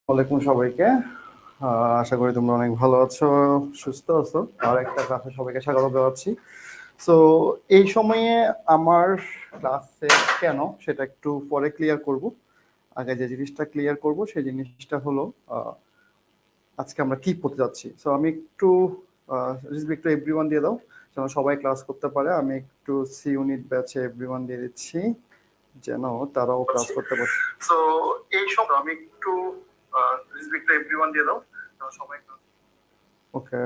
ওয়ালাইকুম সবাইকে। আশা করি তোমরা অনেক ভালো আছো, সুস্থ আছো। আর একটা ক্লাসে সবাইকে স্বাগত জানাচ্ছি। সো এই সময়ে আমার ক্লাসে কেন সেটা একটু পরে ক্লিয়ার করব। আগে যে জিনিসটা ক্লিয়ার করব সেই জিনিসটা হলো আজকে আমরা কি পড়তে যাচ্ছি। সো আমি একটু এভরিওয়ান দিয়ে দাও যেন সবাই ক্লাস করতে পারে। আমি একটু সি ইউনিট ব্যাচে এভরিওয়ান দিয়ে দিচ্ছি যেন তারাও ক্লাস করতে পারে। সো এই সময় আমি একটু এভরিওয়ান দিয়ে দাও যেন সবাই ক্লাস। ওকে,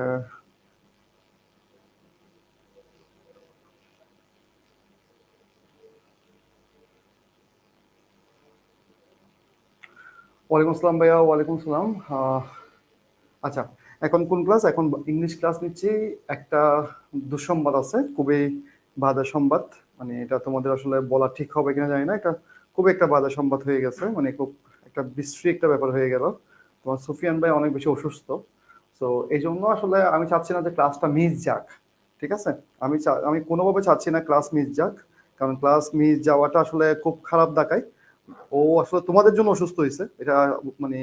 ওয়ালাইকুম আসসালাম ভাইয়া। ওয়ালাইকুম আসসালাম। আচ্ছা, এখন কোন ক্লাস? এখন ইংলিশ ক্লাস নিচ্ছি। একটা দুঃসংবাদ আছে, খুবই বাজে সংবাদ। মানে এটা তোমাদের আসলে বলা ঠিক হবে কিনা জানি না। এটা খুব একটা বাজে সংবাদ হয়ে গেছে, মানে খুব একটা বিশ্রী একটা ব্যাপার হয়ে গেল। তোমার সুফিয়ান ভাই অনেক বেশি অসুস্থ। তো এই জন্য আসলে আমি চাচ্ছি না যে ক্লাসটা মিস যাক। ঠিক আছে, আমি কোনোভাবে চাচ্ছি না ক্লাস মিস যাক, কারণ ক্লাস মিস যাওয়াটা আসলে খুব খারাপ দেখায়। ও আসলে তোমাদের জন্য অসুস্থ হয়েছে, এটা মানে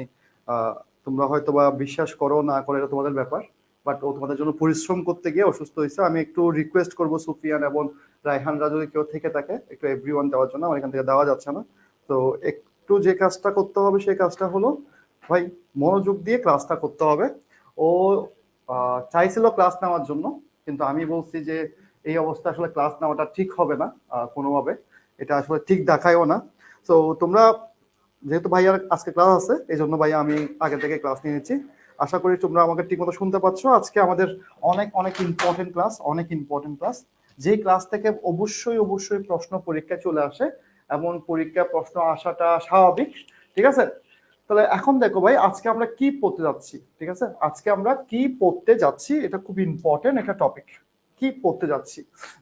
তোমরা হয়তো বা বিশ্বাস করো না করো, এটা তোমাদের ব্যাপার। বাট ও তোমাদের জন্য পরিশ্রম করতে গিয়ে অসুস্থ হয়েছে। আমি একটু রিকোয়েস্ট করবো সুফিয়ান এবং রায়হানরা যদি কেউ থেকে থাকে একটু এভরিওয়ান দেওয়ার জন্য, আমার এখান থেকে দেওয়া যাচ্ছে না। তো একটু যে কাজটা করতে হবে সেই কাজটা হলো, ভাই মনোযোগ দিয়ে ক্লাসটা করতে হবে। ও চাইছিল ক্লাস নেওয়ার জন্য, কিন্তু আমি বলছি যে এই অবস্থা আসলে ক্লাস নেওয়াটা ঠিক হবে না কোনোভাবে। এটা আসলে ঠিক দেখায়ও না। তো তোমরা, যেহেতু ভাইয়ার আজকে ক্লাস আছে এই জন্য ভাইয়া আমি আগে থেকে ক্লাস নিয়ে নিচ্ছি। আশা করি তোমরা আমাকে ঠিক মতো শুনতে পাচ্ছ। আজকে আমাদের অনেক অনেক ইম্পর্টেন্ট ক্লাস, অনেক ইম্পর্টেন্ট ক্লাস। যেই ক্লাস থেকে অবশ্যই অবশ্যই প্রশ্ন পরীক্ষায় চলে আসে, এমন পরীক্ষা প্রশ্ন আসাটা স্বাভাবিক। ঠিক আছে, তাহলে এখন দেখো ভাই, আজকে আমরা কি পড়তে যাচ্ছি। ঠিক আছে, আজকে আমরা কি পড়তে যাচ্ছি, এটা খুব ইম্পর্টেন্ট একটা টপিক। কি পড়তে যাচ্ছি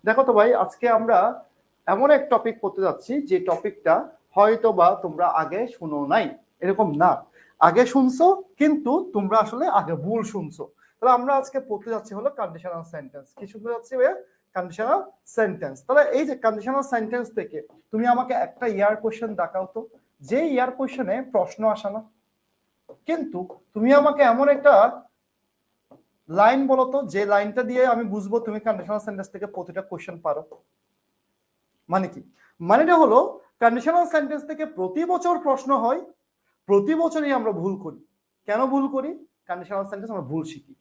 দেখো তো ভাই, আজকে আমরা এমন এক টপিক পড়তে যাচ্ছি যে টপিকটা হয়তো বা তোমরা আগে শুনো নাই, এরকম না। আগে শুনছো, কিন্তু তোমরা আসলে আগে ভুল শুনছো। তাহলে আমরা আজকে পড়তে যাচ্ছি হলো কন্ডিশনাল সেন্টেন্স। কি শুনতে যাচ্ছি ভাইয়া? Conditional sentence. তাহলে এই যে কন্ডিশনাল সেন্টেন্স থেকে তুমি আমাকে একটা ইয়ার কোশ্চেন দেখাও তো, যে ইয়ার কোশ্চেনে প্রশ্ন আসে না, কিন্তু তুমি আমাকে এমন একটা লাইন বলো তো যে লাইনটা দিয়ে আমি বুঝবো তুমি কন্ডিশনাল সেন্টেন্স থেকে প্রতিটা কোশ্চেন পারো। মানে কি? মানেটা হলো কন্ডিশনাল সেন্টেন্স থেকে প্রতি বছর প্রশ্ন হয়, প্রতি বছরই আমরা ভুল করি। কেন ভুল করি? কন্ডিশনাল সেন্টেন্স আমরা ভুল শিখি।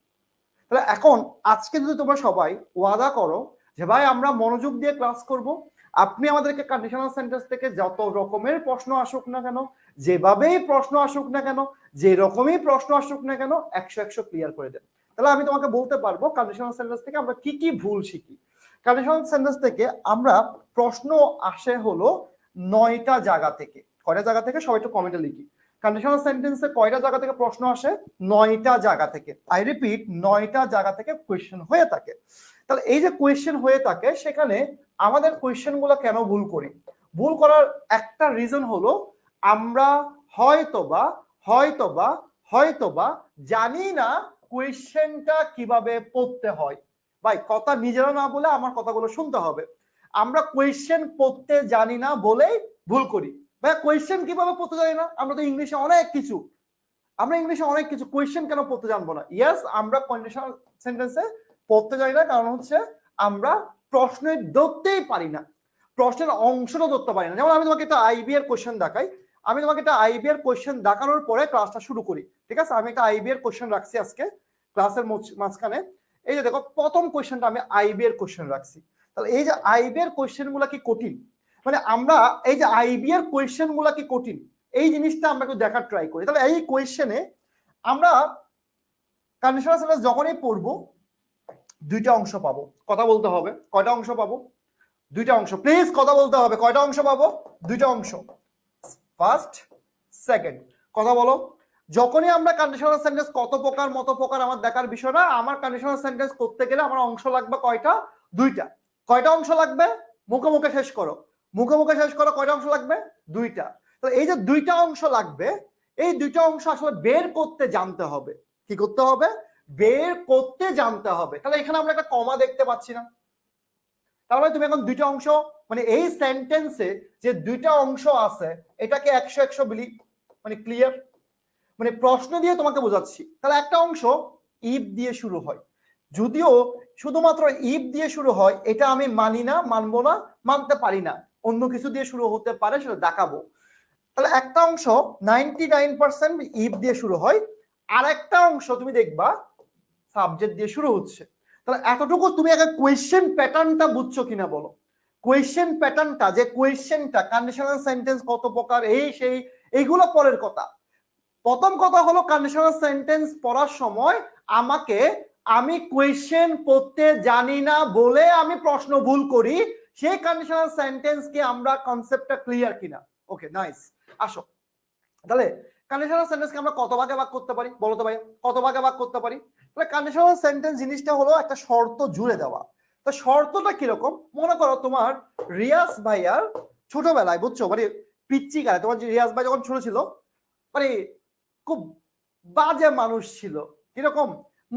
তাহলে এখন আজকে যদি তোমরা সবাই ওয়াদা করো যে ভাই আমরা মনোযোগ দিয়ে ক্লাস করব, আপনি আমাদেরকে কন্ডিশনাল সেন্টেন্স থেকে যত রকমের প্রশ্ন আসুক না কেন, যেভাবেই প্রশ্ন আসুক না কেন, যে রকমই প্রশ্ন আসুক না কেন, 100 ক্লিয়ার করে দেন। তাহলে আমি তোমাকে বলতে পারবো কন্ডিশনাল সেন্টেন্স থেকে আমরা কি কি ভুল শিখি। কন্ডিশনাল সেন্টেন্স থেকে আমরা প্রশ্ন আসে হলো 9টা জায়গা থেকে। কয়টা জায়গা থেকে? সবাই একটু কমেন্টে লিখি। কন্ডিশনাল সেন্টেন্সে কয়টা জায়গা থেকে প্রশ্ন আসে? 9টা জায়গা থেকে। আই রিপিট, 9টা জায়গা থেকে কোয়েশ্চেন হয়ে থাকে। তাহলে এই যে কোয়েশ্চেন হয়ে থাকে, সেখানে আমাদের কোয়েশ্চেনগুলো কেন ভুল করি? ভুল করার একটা রিজন হলো আমরা হয়তোবা হয়তোবা হয়তোবা জানি না কোয়েশ্চেনটা কিভাবে পড়তে হয়। ভাই কথা নিজেরা না বলে আমার কথাগুলো শুনতে হবে। আমরা কোয়েশ্চেন পড়তে জানি না বলেই ভুল করি। ভাই কোয়েশ্চেন কিভাবে পড়তে জানি না? আমরা তো ইংলিশে অনেক কিছু, কোয়েশ্চেন কেন পড়তে জানবো না? ইয়েস, আমরা কন্ডিশনাল সেন্টেন্সে পড়তে জানি না, কারণ হচ্ছে আমরা প্রশ্নের ধরতেই পারি না, প্রশ্নের অংশটা ধরতে পারি না। যেমন আমি তোমাকে একটা আইবি এর কোয়েশ্চেন দেখাই, আমি তোমাকে একটা আইবি এর কোয়েশ্চেন দেখানোর পরে ক্লাসটা শুরু করি। ঠিক আছে, আমি একটা আইবি এর কোয়েশ্চেন রাখছি আজকে ক্লাসের মাঝখানে। এই যে দেখো, প্রথম কোয়েশ্চেনটা আমি আইবি এর কোয়েশ্চেন রাখছি। তাহলে এই যে আইবি এর কোয়েশ্চেন গুলা কি কঠিন? মানে আমরা এই যে আইবি এর কোয়েশ্চেন গুলা কি কঠিন, এই জিনিসটা আমরা একটু দেখার ট্রাই করি। তাহলে এই কোয়েশ্চেনে আমরা কন্ডিশনাল সেন্টেন্স যখনই পড়বো দুইটা অংশ পাবো। কথা বলতে হবে, কয়টা অংশ পাবো? দুইটা অংশ। প্লিজ কথা বলতে হবে, কয়টা অংশ পাবো? দুইটা অংশ, ফার্স্ট সেকেন্ড। কথা বলো। যখনই আমরা কন্ডিশনাল সেন্টেন্স কত প্রকার মত প্রকার আমার দেখার বিষয় না, আমার কন্ডিশনাল সেন্টেন্স করতে গেলে আমার অংশ লাগবে কয়টা? দুইটা। কয়টা অংশ লাগবে? মুখে মুখে শেষ করো, মুখে মুখে শেষ করো। কয়টা অংশ লাগবে? দুইটা। তো এই যে দুইটা অংশ লাগবে, এই দুইটা অংশ আসলে বের করতে জানতে হবে। কি করতে হবে? বের করতে জানতে হবে। তাহলে এখানে আমরা একটা কমা দেখতে পাচ্ছি না, তার মানে তুমি এখন দুইটা অংশ, মানে এই সেন্টেন্সে যে দুইটা অংশ আছে এটাকে 100 বিলি, মানে ক্লিয়ার। মানে প্রশ্ন দিয়ে তোমাকে বোঝাচ্ছি। তাহলে একটা অংশ ইফ দিয়ে শুরু হয়, যদিও শুধুমাত্র ইফ দিয়ে শুরু হয় এটা আমি মানি না, মানবো না, মানতে পারি না, অন্য কিছু দিয়ে শুরু হতে পারে, সেটা দেখাবো। তাহলে একটা অংশ 99% ইফ দিয়ে শুরু হয়, আর একটা অংশ তুমি দেখবা সাবজেক্ট দিয়ে শুরু হচ্ছে। তাহলে এতটুকু তুমি একটা কোয়েশ্চেন প্যাটার্নটা বুঝছো কিনা বলো। কোয়েশ্চেন প্যাটার্নটা, যে কোয়েশ্চেনটা কন্ডিশনাল সেন্টেন্স কত প্রকার, এই সেই এইগুলো পরের কথা। প্রথম কথা হলো কন্ডিশনাল সেন্টেন্স পড়ার সময় আমি কোয়েশ্চেন পড়তে জানি না বলে আমি প্রশ্ন ভুল করি, সেই কন্ডিশনাল সেন্টেন্স কি আমরা কনসেপ্টটা ক্লিয়ার কিনা? ওকে, নাইস। আসো, তাহলে কন্ডিশনাল সেন্টেন্সকে আমরা কত ভাগে ভাগ করতে পারি বলো তো ভাই, কত ভাগে ভাগ করতে পারি? তাহলে কন্ডিশনাল সেন্টেন্স জিনিসটা হলো একটা শর্ত জুড়ে দেওয়া। তো শর্তটা কিরকম? মনে করো তোমার রিয়াজ ভাইয়ার ছোটবেলায়, বুঝছো, মানে পিচ্চি কালে, তোমার রিয়াজ ভাই যখন ছোট ছিল, মানে খুব বাজে মানুষ ছিল, কিরকম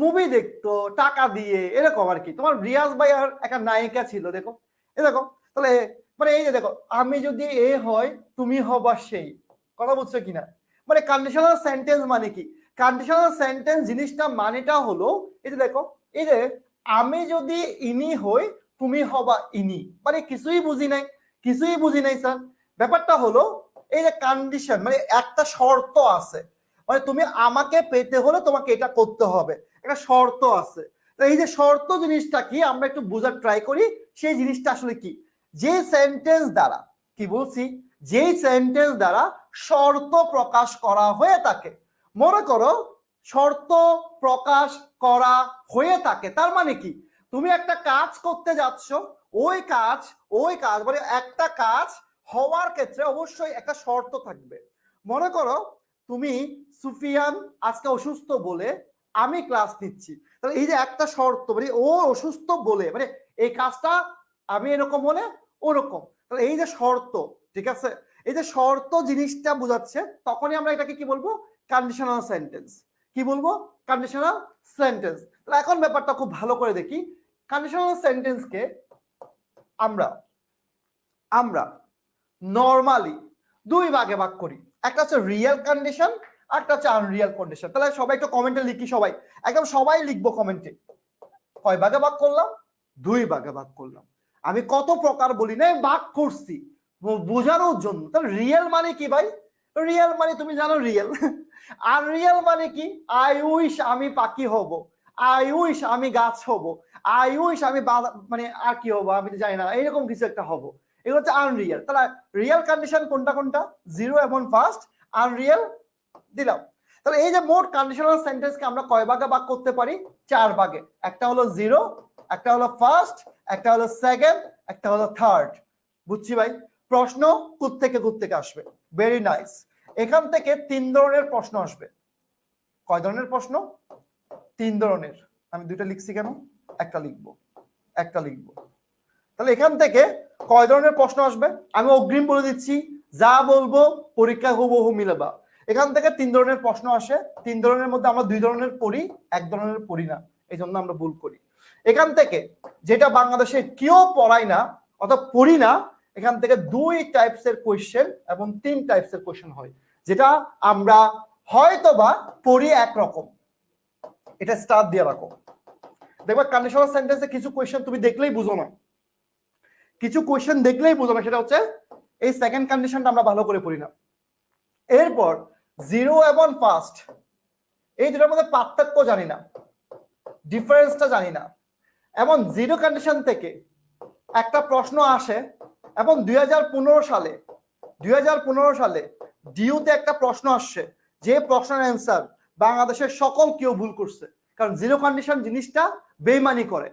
মুভি দেখতো টাকা দিয়ে, এরকম আর কি। তোমার রিয়াজ ভাইয়ার একটা নায়িকা ছিল, দেখো এরকম। তাহলে মানে এই যে দেখো, আমি যদি এ হয় তুমি হবা সেই, কথা বুঝছো কিনা? মানে কন্ডিশনাল সেন্টেন্স মানে কি? কন্ডিশনাল সেন্টেন্স জিনিসটা মানেটা হলো এই যে দেখো, এই যে আমি যদি ইনি হই তুমি হবা ইনি, মানে কিছুই বুঝি নাই, কিছুই বুঝি নাই স্যার। ব্যাপারটা হলো এই যে কন্ডিশন, মানে একটা শর্ত আছে, মানে তুমি আমাকে পেতে হলে তোমাকে এটা করতে হবে, একটা শর্ত আছে। তো এই যে শর্ত জিনিসটা কি আমরা একটু বোঝার ট্রাই করি। সেই জিনিসটা আসলে কি? যে সেন্টেন্স দ্বারা, কি বলছি, যেই সেন্টেন্স দ্বারা শর্ত প্রকাশ করা হয়ে থাকে, মনে করো শর্ত প্রকাশ করা হয়ে থাকে, তার মানে কি? তুমি একটা কাজ করতে যাচ্ছ, ওই কাজ মানে একটা কাজ হওয়ার ক্ষেত্রে অবশ্যই একটা শর্ত থাকবে। মনে করো তুমি সুফিয়ান আজকে অসুস্থ বলে আমি ক্লাস নিচ্ছি, তাহলে এই যে একটা শর্ত, মানে ও অসুস্থ বলে, মানে এই কাজটা আমি এরকম হলে ওরকম, তাহলে এই যে শর্ত, ঠিক আছে, এই যে শর্ত জিনিসটা বোঝাচ্ছে, তখনই আমরা এটাকে কি বলবো? Conditional sentence. কি বলবো? Conditional sentence. তাহলে এখন ব্যাপারটা খুব ভালো করে দেখি। কন্ডিশনাল সেন্টেন্সকে আমরা আমরা নরমালি দুই ভাগে ভাগ করি, একটা হচ্ছে রিয়েল কন্ডিশন, একটা হচ্ছে আনরিয়েল কন্ডিশন। তাহলে সবাই একটু কমেন্টে লিখি, সবাই একদম সবাই লিখবো কমেন্টে, কয় ভাগে ভাগ করলাম? দুই ভাগে ভাগ করলাম। আমি কত প্রকার বলি না, ভাগ করছি বোঝানোর জন্য। তাহলে রিয়েল মানে কি ভাই? রিয়েল মানে তুমি জানো রিয়েল। আনরিয়েল মানে কি? আই উইশ আমি পাখি হব, আই উইশ আমি গাছ হব, আই উইশ আমি মানে আর কি হবো আমি তো জানি না, এরকম কিছু একটা হবো। এগুলো হচ্ছে আনরিয়েল। তাহলে রিয়েল কন্ডিশন কোনটা কোনটা? জিরো এবং ফার্স্ট। আনরিয়েল দিলাম। তাহলে এই যে মোট কন্ডিশনাল সেন্টেন্সকে আমরা কয় ভাগে ভাগ করতে পারি? চার ভাগে। একটা হলো জিরো, একটা হলো ফার্স্ট, একটা হলো সেকেন্ড, একটা হলো থার্ড। বুঝছি ভাই? প্রশ্ন কোত্থেকে আসবে? Very nice. এখান থেকে তিন ধরনের প্রশ্ন আসবে। কয় ধরনের প্রশ্ন? তিন ধরনের। আমি দুইটা লিখছি কেন? একটা লিখবো। তাহলে এখান থেকে কয় ধরনের প্রশ্ন আসবে আমি অগ্রিম বলে দিচ্ছি, যা বলবো পরীক্ষা হুবহু মিলাবা। এখান থেকে তিন ধরনের প্রশ্ন আসে। তিন ধরনের মধ্যে আমরা দুই ধরনের পড়ি, এক ধরনের পড়ি না, এই জন্য আমরা ভুল করি। এখান থেকে যেটা বাংলাদেশে কেউ পড়ায় না অর্থাৎ পড়ি না, এখান থেকে দুই টাইপসের কোয়েশ্চেন এবং তিন টাইপসের কোয়েশ্চেন হয়, যেটা আমরা হয়তোবা পড়ি একরকম। এটা স্টার দিয়ে রাখো। দেখবা কন্ডিশনাল সেন্টেন্সে কিছু কোয়েশ্চেন তুমি দেখলেই বুঝো না, সেটা হচ্ছে এই সেকেন্ড কন্ডিশনটা আমরা ভালো করে পড়ি না। এরপর জিরো এবং ফার্স্ট, এই দুটোর মধ্যে পার্থক্য জানি না, ডিফারেন্সটা জানি না। এবং জিরো কন্ডিশন থেকে একটা প্রশ্ন আসে, এবং 2015 সালে ডিউতে একটা প্রশ্ন আসছে, যে প্রশ্নের অ্যান্সার বাংলাদেশের সকল কেউ ভুল করছে, কারণ জিরো কন্ডিশন জিনিসটা বেইমানি করে।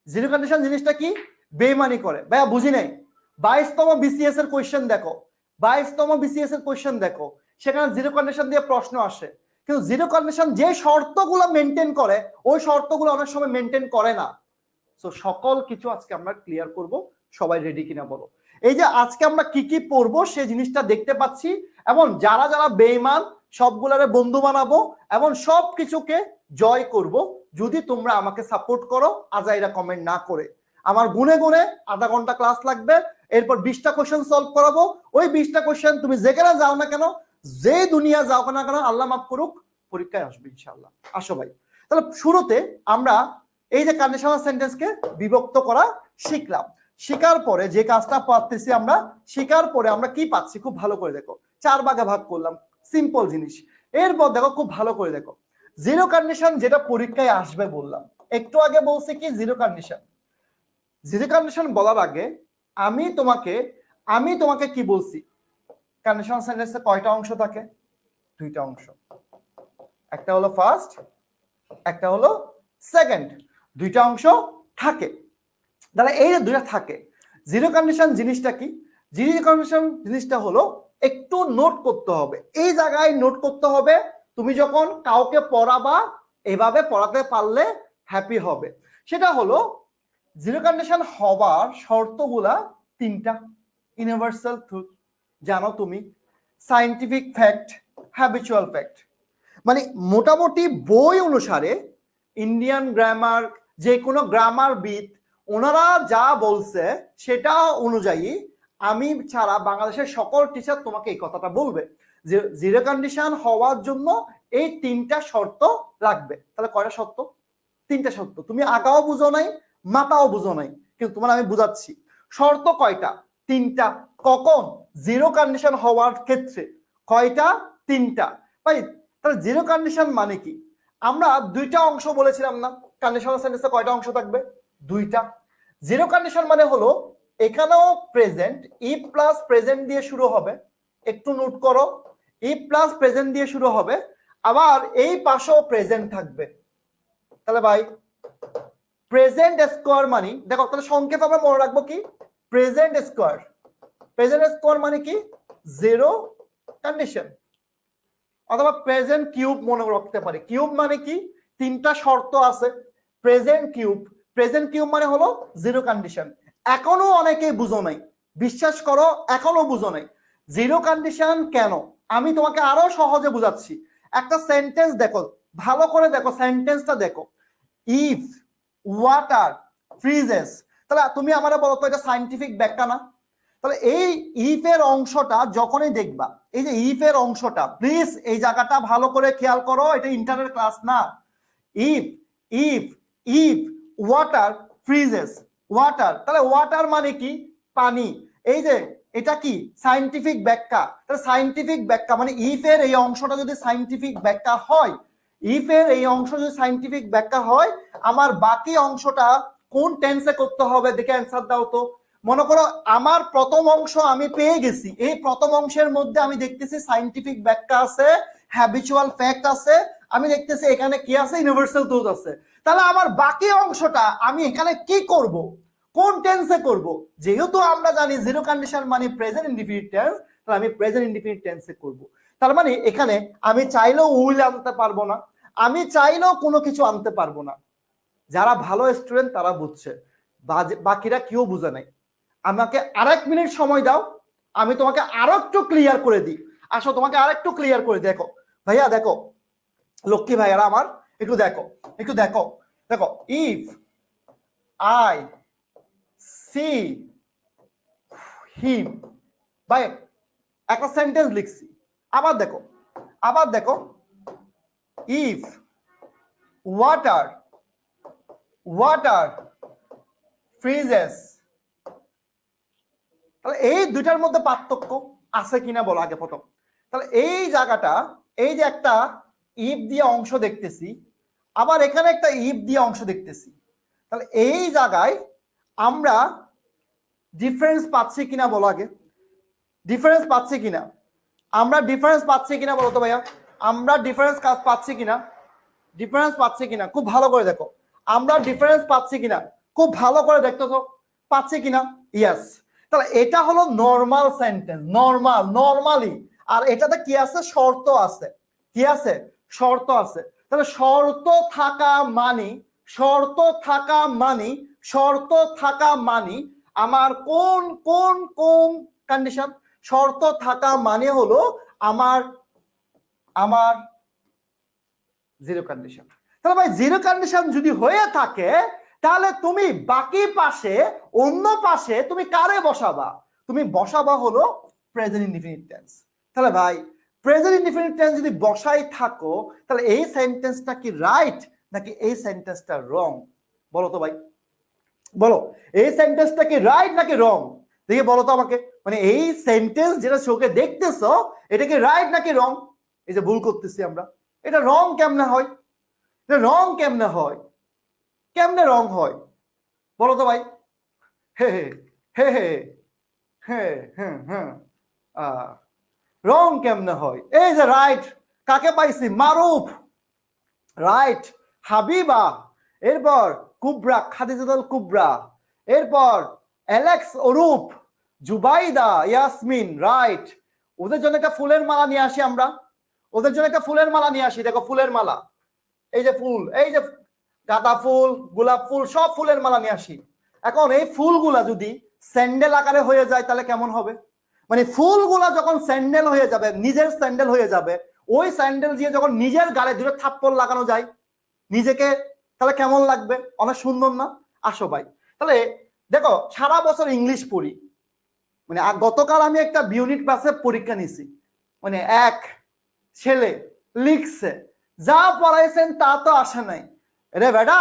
জিরো কন্ডিশন জিনিসটা কি? বেইমানি করে। ভাইয়া বুঝি নাই। 22তম বিসিএস এর কোয়েশ্চেন দেখো, 22তম বিসিএস এর কোয়েশ্চেন দেখো, সেখানে জিরো কন্ডিশন দিয়ে প্রশ্ন আসে, কিন্তু জিরো কন্ডিশন যে শর্তগুলো মেনটেন করে ওই শর্তগুলো অনেক সময় মেনটেন করে না। সো সকল কিছু আজকে আমরা ক্লিয়ার করব, সবাই রেডি কিনা বলো। এই যে আজকে আমরা কি কি পড়বো সেই জিনিসটা দেখতে পাচ্ছি, এবং যারা যারা বেঈমান সবগুলারে বন্ধু বানাবো এবং সব কিছুকে জয় করব, যদি তোমরা আমাকে সাপোর্ট করো আজাইরা কমেন্ট না করে। আমার গুনে গুনে আধা ঘন্টা ক্লাস লাগবে, এরপর 20টা কোশ্চেন সলভ করাবো। ওই 20টা কোশ্চেন তুমি যেখানে যাও না কেন যে দুনিয়া যাও না কেন আল্লাহ মাফ করুক, পরীক্ষায় আসবে ইনশাআল্লাহ। আসো ভাই, তাহলে শুরুতে আমরা এই যে কন্ডিশনাল সেন্টেন্সকে বিভক্ত করা শিখলাম। শিকার পরে যে কাজটা পাচ্ছি আমরা, শিকার পরে আমরা কি পাচ্ছি খুব ভালো করে দেখো। 4 ভাগে ভাগ করলাম, সিম্পল জিনিস। এরপর দেখো খুব ভালো করে দেখো, জিরো কন্ডিশন যেটা পরীক্ষায় আসবে বললাম, একটু আগে বলছি কি জিরো কন্ডিশন। জিরো কন্ডিশন বলার আগে আমি তোমাকে কি বলছি, কন্ডিশনাল সেন্টেন্সে কয়টা অংশ থাকে? 2টা অংশ, একটা হলো ফার্স্ট, একটা হলো সেকেন্ড, 2টা অংশ থাকে। তাহলে এই যে 2টা থাকে, জিরো কন্ডিশন জিনিসটা কি? জিরো কন্ডিশন জিনিসটা হলো একটু নোট করতে হবে, এই জায়গায় নোট করতে হবে। তুমি যখন কাউকে পড়াবা এভাবে পড়াতে পারলে হ্যাপি হবে। সেটা হলো জিরো কন্ডিশন হবার শর্তগুলা 3টা। ইউনিভার্সাল ট্রুথ জানো তুমি, সায়েন্টিফিক ফ্যাক্ট, হ্যাবিচুয়াল ফ্যাক্ট। মানে মোটামুটি বই অনুসারে ইন্ডিয়ান গ্রামার, যে কোনো গ্রামারবিদ ওনারা যা বলছে সেটা অনুযায়ী আমি ছাড়া বাংলাদেশের সকল টিচার তোমাকে এই কথাটা বলবে যে জিরো কন্ডিশন হওয়ার জন্য এই 3টা শর্ত লাগবে। তাহলে কয়টা শর্ত? 3টা শর্ত। তুমি আগাও বুঝো নাই, মাথাও বুঝো নাই, কিন্তু তোমার আমি বুঝাচ্ছি। শর্ত কয়টা? 3টা। কখন? জিরো কন্ডিশন হওয়ার ক্ষেত্রে। কয়টা? 3টা। ভাই তাহলে জিরো কন্ডিশন মানে কি? আমরা 2টা অংশ বলেছিলাম না, কন্ডিশনাল সেন্টেন্সে কয়টা অংশ থাকবে? 2টা। জিরো কন্ডিশন মানে হলো এখানেও প্রেজেন্ট, ইফ প্লাস প্রেজেন্ট দিয়ে শুরু হবে, একটু নোট করো, ইফ প্লাস প্রেজেন্ট দিয়ে শুরু হবে, আবার এই পাশেও প্রেজেন্ট থাকবে। তাহলে ভাই প্রেজেন্ট স্কোয়ার মানে দেখো, তাহলে সংক্ষেপ আমরা মনে রাখবো কি? Present square. প্রেজেন্ট স্কোয়ার মানে কি? Zero condition. অথবা প্রেজেন্ট কিউব মনে রাখতে পারি। কিউব মানে কি? 3টা শর্ত আছে। প্রেজেন্ট কিউব, প্রেজেন্ট কিউব মানে হলো জিরো কন্ডিশন। এখনো অনেকেই বুঝো নাই, বিশ্বাস করো এখনো বুঝো নাই জিরো কন্ডিশন কেন। আমি তোমাকে আরো সহজে বুঝাচ্ছি। একটা সেন্টেন্স দেখো, ভালো করে দেখো সেন্টেন্সটা দেখো, ইফ ওয়াটার ফ্রিজেস। তাহলে তুমি আমারে বলো তো এটা সায়েন্টিফিক ব্যাখ্যা না? তাহলে এই ইফ এর অংশটা যখনই দেখবা, এই যে ইফ এর অংশটা, প্লিজ এই জায়গাটা ভালো করে খেয়াল করো, এটা ইন্টারনেট ক্লাস না। If if if water freezes, water, তাহলে ওয়াটার মানে কি? পানি। এই যে এটা কি? সায়েন্টিফিক ব্যাখ্যা। তাহলে সায়েন্টিফিক ব্যাখ্যা মানে ইফ এর এই অংশটা যদি সায়েন্টিফিক ব্যাখ্যা হয়, ইফ এর এই অংশ যদি সায়েন্টিফিক ব্যাখ্যা হয়, আমার বাকি অংশটা কোন টেন্সে করতে হবে দেখে অ্যান্সার দাও তো। মনে করো আমার প্রথম অংশ আমি পেয়ে গেছি, এই প্রথম অংশের মধ্যে আমি দেখতেছি সায়েন্টিফিক ব্যাখ্যা আছে, হ্যাবিচুয়াল ফ্যাক্ট আছে, আমি দেখতেছি এখানে কি আছে? ইউনিভার্সাল ট্রুথ আছে। তাহলে আমার বাকি অংশটা আমি এখানে কি করব? কোন টেন্সে করব? যেহেতু আমরা জানি জিরো কন্ডিশন মানে প্রেজেন্ট ইনডিফিনিট টেন্স, তাহলে আমি প্রেজেন্ট ইনডিফিনিট টেন্সে করব। তার মানে এখানে আমি চাইলেও উইল আনতে পারবো না, আমি চাইলেও কোনো কিছু আনতে পারবো না। যারা ভালো স্টুডেন্ট তারা বুঝছে, বাকিরা কেউ বুঝে নাই। আমাকে আরেক মিনিট সময় দাও, আমি তোমাকে আরো একটু ক্লিয়ার করে দিই। আসো তোমাকে আরেকটু ক্লিয়ার করে দেখো ভাইয়া, দেখো লক্ষ্মী ভাইয়ারা আমার, একটু দেখো, একটু দেখো, দেখো ইফ আই সি হিম, ভাই একটা সেন্টেন্স লিখছি। আবার দেখো, আবার দেখো, ইফ ওয়াটার ওয়াটার ফ্রিজেস। তাহলে এই দুইটার মধ্যে পার্থক্য আছে কিনা বলো আগে প্রথম। তাহলে এই জায়গাটা, এই যে একটা ইফ দিয়ে অংশ দেখতেছি, আবার এখানে একটা ইফ দিয়ে অংশ দেখতেছি, তাহলে এই জায়গায় আমরা ডিফারেন্স পাচ্ছি কিনা বলো আগে। ডিফারেন্স পাচ্ছি কিনা? আমরা ডিফারেন্স পাচ্ছি কিনা বলো তো ভাইয়া, আমরা ডিফারেন্স পাচ্ছি কিনা? ডিফারেন্স পাচ্ছি কিনা খুব ভালো করে দেখো। আমরা ডিফারেন্স পাচ্ছি কিনা খুব ভালো করে দেখতো তো, পাচ্ছি কিনা? ইয়েস। তাহলে এটা হলো নর্মাল সেন্টেন্স, নর্মালি। আর এটাতে কি আছে? শর্ত আছে। কি আছে? শর্ত আছে। তাহলে শর্ত থাকা মানে, শর্ত থাকা মানে, শর্ত থাকা মানে আমার কোন কোন কোন কন্ডিশন? শর্ত থাকা মানে হলো আমার আমার জিরো কন্ডিশন। তাহলে ভাই জিরো কন্ডিশন যদি হয়ে থাকে, তাহলে তুমি বাকি পাশে, অন্য পাশে তুমি কারে বসাবা? তুমি বসাবা হলো প্রেজেন্ট ইনডিফিনিট টেন্স। তাহলে ভাই প্রেজেন্ট ইনডিফিনিট টেন্স যদি বসাই থাকো তাহলে এই সেন্টেন্সটা কি রাইট নাকি এই সেন্টেন্সটা রং? বলো তো ভাই, বলো এই সেন্টেন্সটা কি রাইট নাকি রং? দেখে বলো তো আমাকে, মানে এই সেন্টেন্স যেটা চোখে দেখতেছো এটা কি রাইট নাকি রং? এই যে ভুল করতেছি আমরা, এটা রং কেমনে হয়? এটা রং কেমনে হয়? কেমনে রং হয় বলো তো ভাই? হে হে হে হে হে হ্যাঁ হ্যাঁ রং কেমনে হয়? এই যে রাইট, কাকে পাইছি? মারুফ, রাইট, হাবিবা, এরপর কুবরা, খাদিজাতুল কুবরা, এরপর অ্যালেক্স, অরূপ, জুবাইদা, ইয়াসমিন, রাইট। ওদের জন্য একটা ফুলের মালা নিয়ে আসি আমরা, ওদের জন্য একটা ফুলের মালা নিয়ে আসি। দেখো ফুলের মালা, এই যে ফুল, এই যে গাঁদা ফুল, গোলাপ ফুল, সব ফুলের মালা নিয়ে আসি। এখন এই ফুলগুলা যদি স্যান্ডেল আকারে হয়ে যায় তাহলে কেমন হবে? মানে ফুলগুলা যখন স্যান্ডেল হয়ে যাবে, নিজের স্যান্ডেল হয়ে যাবে, ওই স্যান্ডেল দিয়ে যখন নিজের গালে দুটো থাপ্পড় লাগানো যায় নিজেকে, তাহলে কেমন লাগবে? অনেক সুন্দর না? আসো ভাই, তাহলে দেখো সারা বছর ইংলিশ পড়ি, মানে গতকাল আমি একটা ইউনিট ক্লাসে পরীক্ষা নিছি, মানে এক ছেলে লিখছে যা পড়াইছেন তা তো আসে নাই। রে বেটা,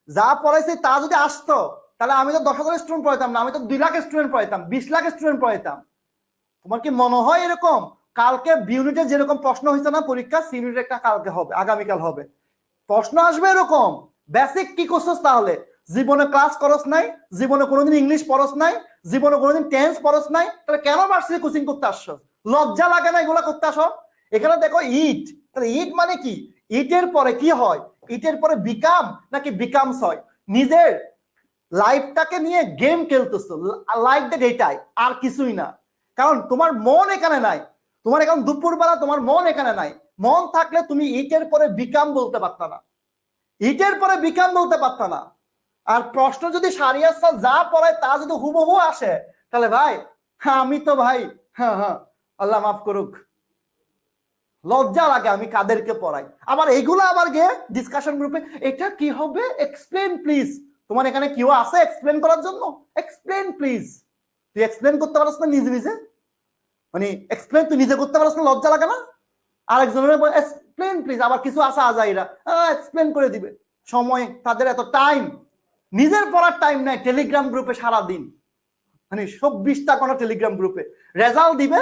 যা পড়াইছে তা যদি আসতো তাহলে আমি তো 10,000 স্টুডেন্ট পড়াইতাম না, আমি তো 2 লাখ স্টুডেন্ট পড়াইতাম, 20 লাখ স্টুডেন্ট পড়াইতাম। তোমার কি মনে হয় এরকম? কালকে ইউনিটে যেরকম প্রশ্ন হয়েছে না পরীক্ষা, সি ইউনিটে একটা কালকে হবে, আগামীকাল হবে, প্রশ্ন আসবে এরকম। বেসিক কি করছস তাহলে? জীবনে ক্লাস করস নাই, জীবনে কোনোদিন ইংলিশ পড়স নাই, জীবনে কোনোদিন টেন্স পড়স নাই, তাহলে কেন ভার্সিটি কোচিং করতে আসছো? লজ্জা লাগে না এগুলা করতে আসো? এখানে দেখো ইট, তাহলে ইট মানে কি? ইটের পরে কি হয়? ইটের পরে বিকাম নাকি বিকামস হয়? নিজের লাইফটাকে নিয়ে গেম খেলতেছো, লাইক দ্যাট, এটাই আর কিছুই না। কারণ তোমার মন এখানে নাই, তোমার এখন দুপুরবেলা তোমার মন এখানে নাই। মন থাকলে তুমি ইটের পরে বিকাম বলতে পারত না, ইটের পরে বিকাম বলতে পারত না। আর প্রশ্ন যদি সারিয়ার স্যার যা পড়ায় তা যদি হুবহু আসে তাহলে ভাই আমি তো ভাই হ্যাঁ হ্যাঁ আল্লাহ মাফ করুক, লজ্জা লাগে আমি কাদেরকে পড়াই। আবার এগুলো আবার গিয়ে ডিসকাশন গ্রুপে এটা কি হবে, এক্সপ্লেন প্লিজ। তোমার এখানে কেউ আছে এক্সপ্লেন করার জন্য? Explain please. তুই এক্সপ্লেন করতে পারছ না নিজে নিজে? মানে এক্সপ্লেন তুই নিজে করতে পারছ না? লজ্জা লাগে না? আরেকজনের এক্সপ্লেন প্লিজ, আবার কিছু আসা আজাইরা এক্সপ্লেন করে দিবে। সময় তাদের এত টাইম, নিজের পড়ার টাইম নাই। টেলিগ্রাম গ্রুপে সারা দিন, মানে 24টা কোনো টেলিগ্রাম গ্রুপে রেজাল্ট দিবে,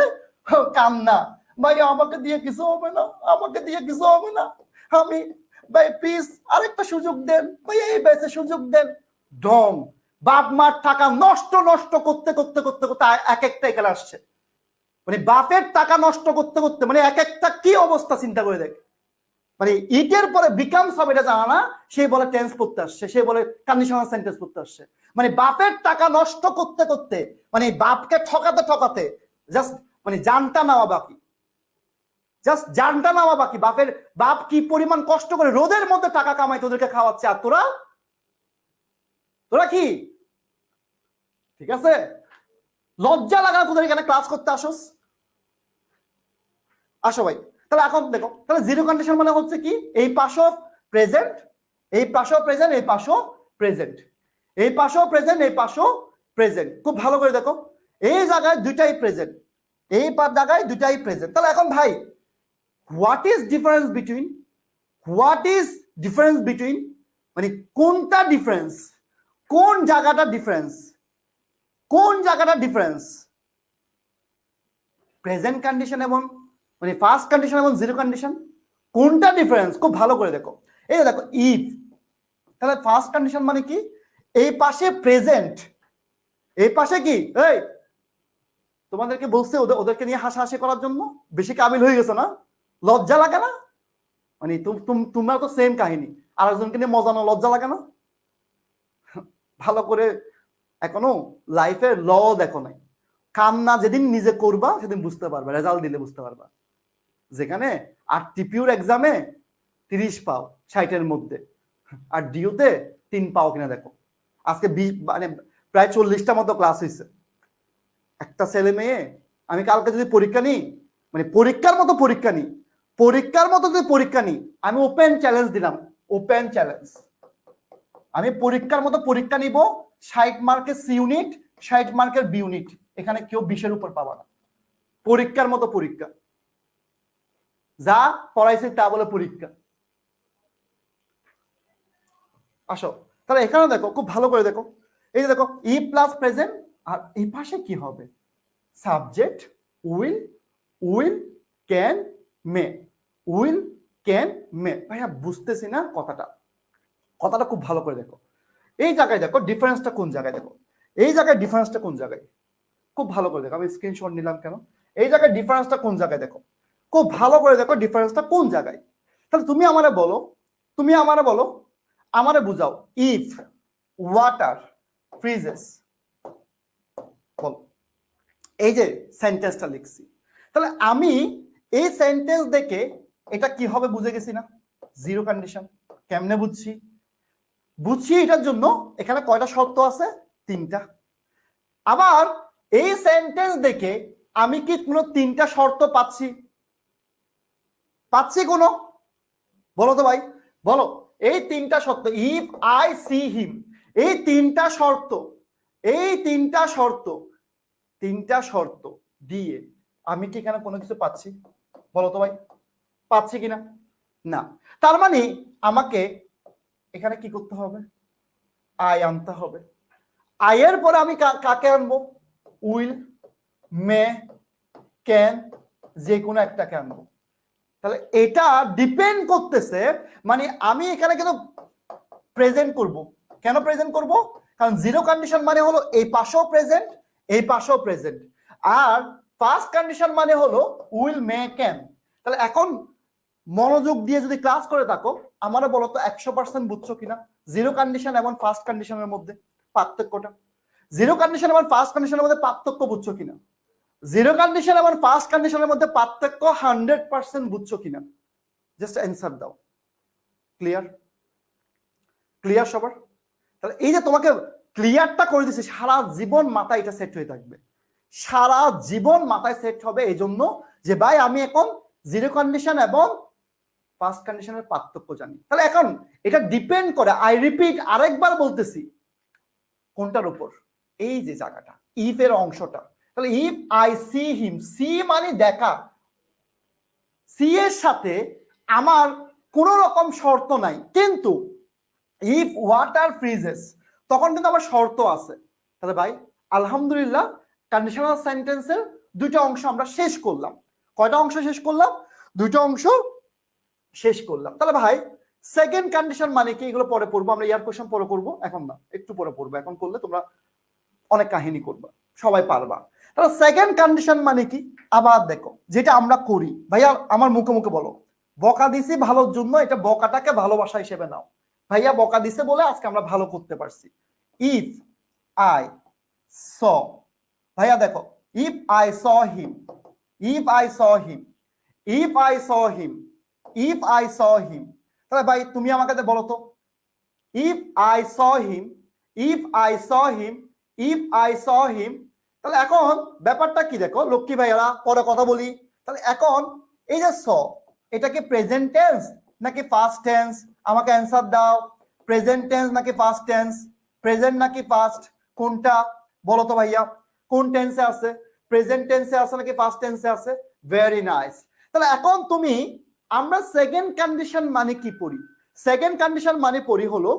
কান্না, ভাই আমাকে দিয়ে কিছু হবে না, আমাকে দিয়ে কিছু হবে না, আমি ভাই প্লিজ আরেকটা সুযোগ দেন, ভাই এই ব্যাচে সুযোগ দেন। ডং, বাপ মার টাকা নষ্ট নষ্ট করতে করতে করতে করতে এক একটা এখানে আসছে। মানে বাপের টাকা নষ্ট করতে করতে মানে এক একটা কি অবস্থা চিন্তা করে দেখ। মানে ইটের পরে বিকামস হবে এটা জানা না, সে বলে টেন্স পড়তে আসছে, সে বলে কন্ডিশনাল সেন্টেন্স পড়তে আসছে। মানে বাপের টাকা নষ্ট করতে করতে, মানে বাপকে ঠকাতে ঠকাতে জাস্ট মানে জানটা নেওয়া বাকি, জাস্ট জানটা নেওয়া বাকি। বাপের বাপ কি পরিমাণ কষ্ট করে রোদের মধ্যে টাকা কামাই তোদেরকে খাওয়াচ্ছে, আর তোরা তোরা কি ঠিক আছে? লজ্জা লাগা তোদের এখানে ক্লাস করতে আসোস? আসো ভাই, তাহলে এখন দেখো, তাহলে জিরো কন্ডিশন মানে হচ্ছে কি? এই পাশও প্রেজেন্ট, এই পাশও প্রেজেন্ট, এই পাশও প্রেজেন্ট, এই পাশও প্রেজেন্ট, এই পাশও প্রেজেন্ট। খুব ভালো করে দেখো, এই জায়গায় দুইটাই প্রেজেন্ট, এই জায়গায় দুইটাই প্রেজেন্ট। তাহলে এখন ভাই what is difference between, what is difference between, মানে কোনটা ডিফারেন্স, কোন জায়গাটা ডিফারেন্স, কোন জায়গাটা ডিফারেন্স? প্রেজেন্ট কন্ডিশন এবং মানে ফার্স্ট কন্ডিশন এবং জিরো কন্ডিশন, কোনটা ডিফারেন্স? খুব ভালো করে দেখো, এই দেখো ইফ, তাহলে ফার্স্ট কন্ডিশন মানে কি? এই পাশে প্রেজেন্ট, এই পাশে কি? এই তোমাদেরকে বলছে ওদেরকে নিয়ে হাসাহাসি করার জন্য, বেশি কাবিল হয়ে গেছে না? লজ্জা লাগে না? মানে তোমরা তো সেম কাহিনী, আরেকজনকে নিয়ে মজা না, লজ্জা লাগে না? ভালো করে এখনো লাইফের ল দেখো নাই। কান্না যেদিন নিজে করবা সেদিন বুঝতে পারবা, রেজাল্ট দিলে বুঝতে পারবা। যেখানে আর টিপিউর এক্সামে 30 পাও 60-এর মধ্যে, আর ডিউতে 3 পাও কিনা দেখো। আজকে মানে প্রায় 40টা মতো ক্লাস হয়েছে। একটা ছেলে মেয়ে, আমি কালকে যদি পরীক্ষা নিই, মানে পরীক্ষার মতো পরীক্ষা নিই, পরীক্ষার মতো যদি পরীক্ষা নিই, আমি ওপেন চ্যালেঞ্জ দিলাম, ওপেন চ্যালেঞ্জ, আমি পরীক্ষার মতো পরীক্ষা নিব। 60 মার্কের সি ইউনিট, 60 মার্কের বি ইউনিট, এখানে কেউ 20-এর উপর পাবা না। পরীক্ষার মতো পরীক্ষা, যা পড়াইছি তা বলে পরীক্ষা। আসো তাহলে এখানে দেখো, খুব ভালো করে দেখো, এই যে দেখো ই প্লাস প্রেজেন্ট, আর এই পাশে কি হবে, subject will, will can May, will can মে। ভাইয়া বুঝতেছি না কথাটা, কথাটা খুব ভালো করে দেখো। এই জায়গায় দেখো ডিফারেন্সটা কোন জায়গায়, দেখো এই জায়গায় ডিফারেন্সটা কোন জায়গায়, খুব ভালো করে দেখো। আমি স্ক্রিনশট নিলাম কেন, এই জায়গায় ডিফারেন্সটা কোন জায়গায় দেখো, খুব ভালো করে দেখো ডিফারেন্সটা কোন জায়গায়। তাহলে তুমি আমারে বলো, তুমি আমারে বলো, আমারে বুঝাও, ইফ ওয়াটার ফ্রিজেস, বলো। এই যে সেন্টেন্সটা লিখছি, তাহলে আমি এই সেন্টেন্স দেখে এটা কি হবে বুঝে গেছি না, জিরো কন্ডিশন। কেমনে বুঝছি, বুঝছি এটার জন্য এখানে কয়টা শর্ত আছে, তিনটা। আবার এই সেন্টেন্স দেখে আমি কি কোনো তিনটা শর্ত পাচ্ছি, পাচ্ছি কোনো, বলো তো ভাই, বলো। এই তিনটা শর্ত, ইফ আই সি হিম, এই তিনটা শর্ত, এই তিনটা শর্ত, তিনটা শর্ত দিয়ে আমি কি এখানে কোনো কিছু পাচ্ছি, বলো তো ভাই, পাচ্ছি কিনা, না। তার মানে আমাকে এখানে কি করতে হবে, আই আনতে হবে। আয়ের পরে আমি কাকে আনবো, উইল, মে, ক্যান, যে কোনো একটাকে আনবো। তাহলে এটা ডিপেন্ড করতেছে, মানে আমি এখানে কিন্তু প্রেজেন্ট করব। কেন প্রেজেন্ট করব, কারণ জিরো কন্ডিশন মানে হলো এই পাশেও প্রেজেন্ট, এই পাশেও প্রেজেন্ট, আর ফার্স্ট কন্ডিশন মানে হলো উইল, মে, ক্যান। তাহলে এখন মনোযোগ দিয়ে যদি ক্লাস করে থাকো, আমারও বলো তো 100% বুঝছো কিনা জিরো কন্ডিশন এবং ফার্স্ট কন্ডিশনের মধ্যে পার্থক্যটা, জিরো কন্ডিশন এবং ফার্স্ট কন্ডিশনের মধ্যে পার্থক্য বুঝছো কিনা, জিরো কন্ডিশন এবং ফার্স্ট কন্ডিশনের মধ্যে পার্থক্য 100% বুঝছো কিনা, জাস্ট অ্যান্সার দাও। ক্লিয়ার, ক্লিয়ার সবার? তাহলে এই যে তোমাকে ক্লিয়ারটা করে দিচ্ছি, সারা জীবন মাথায় এটা সেট হয়ে থাকবে, সারা জীবন মাথায় সেট হবে, এই জন্য যে ভাই আমি এখন জিরো কন্ডিশন এবং ফার্স্ট কন্ডিশনের পার্থক্য জানি। তাহলে এখন এটা ডিপেন্ড করে, আই রিপিট আরেকবার বলতেছি, কোনটার উপর, এই যে জায়গাটা ইফ এর অংশটা। তাহলে if I see him, see মানে দেখা, সি এর সাথে আমার কোন রকম শর্ত নাই, কিন্তু ইফ ওয়াটার ফ্রিজেস তখন কিন্তু আমার শর্ত আছে। তাহলে ভাই আলহামদুলিল্লাহ কন্ডিশনাল সেন্টেন্সের দুইটা অংশ আমরা শেষ করলাম। কয়টা অংশ শেষ করলাম, দুইটা অংশ শেষ করলাম। তাহলে ভাই সেকেন্ড কন্ডিশন মানে কি, এগুলো পরে পড়বো আমরা, ইয়ার কোশ্চেন পরে করবো, এখন না, একটু পরে পড়বো, এখন করলে তোমরা অনেক কাহিনী করবা, সবাই পারবা। তাহলে সেকেন্ড কন্ডিশন মানে কি, আবার দেখো যেটা আমরা করি, ভাইয়া আমার মুখে মুখে বলো, বকা দিছি ভালোর জন্য, এটা বকাটাকে ভালোবাসা হিসেবে নাও। ভাইয়া বকা দিছে বলে আজকে আমরা ভালো করতে পারছি। ইফ আই স, ভাইয়া দেখো, if I saw him, if I saw him, if I saw him, if I saw him. তাহলে ভাই তুমি আমাকে বলো তো, if I saw him, if I saw him, if I saw him. তাহলে এখন ব্যাপারটা কি দেখো লক্ষ্মী ভাইয়ারা, পরে কথা বলি। তাহলে এখন এই যে স, এটা কি প্রেজেন্ট টেন্স নাকি ফার্স্ট টেন্স, আমাকে অ্যান্সার দাও। প্রেজেন্ট টেন্স নাকি ফার্স্ট টেন্স, প্রেজেন্ট নাকি ফার্স্ট, কোনটা বলো তো ভাইয়া, কোন টেন্সে আছে, প্রেজেন্ট টেন্সে আছে নাকি ফার্স্ট টেন্সে আছে? Very nice. তাহলে এখন তুমি, আমরা সেকেন্ড কন্ডিশন মানে কি পড়ি, সেকেন্ড কন্ডিশন মানে পড়ি হলো,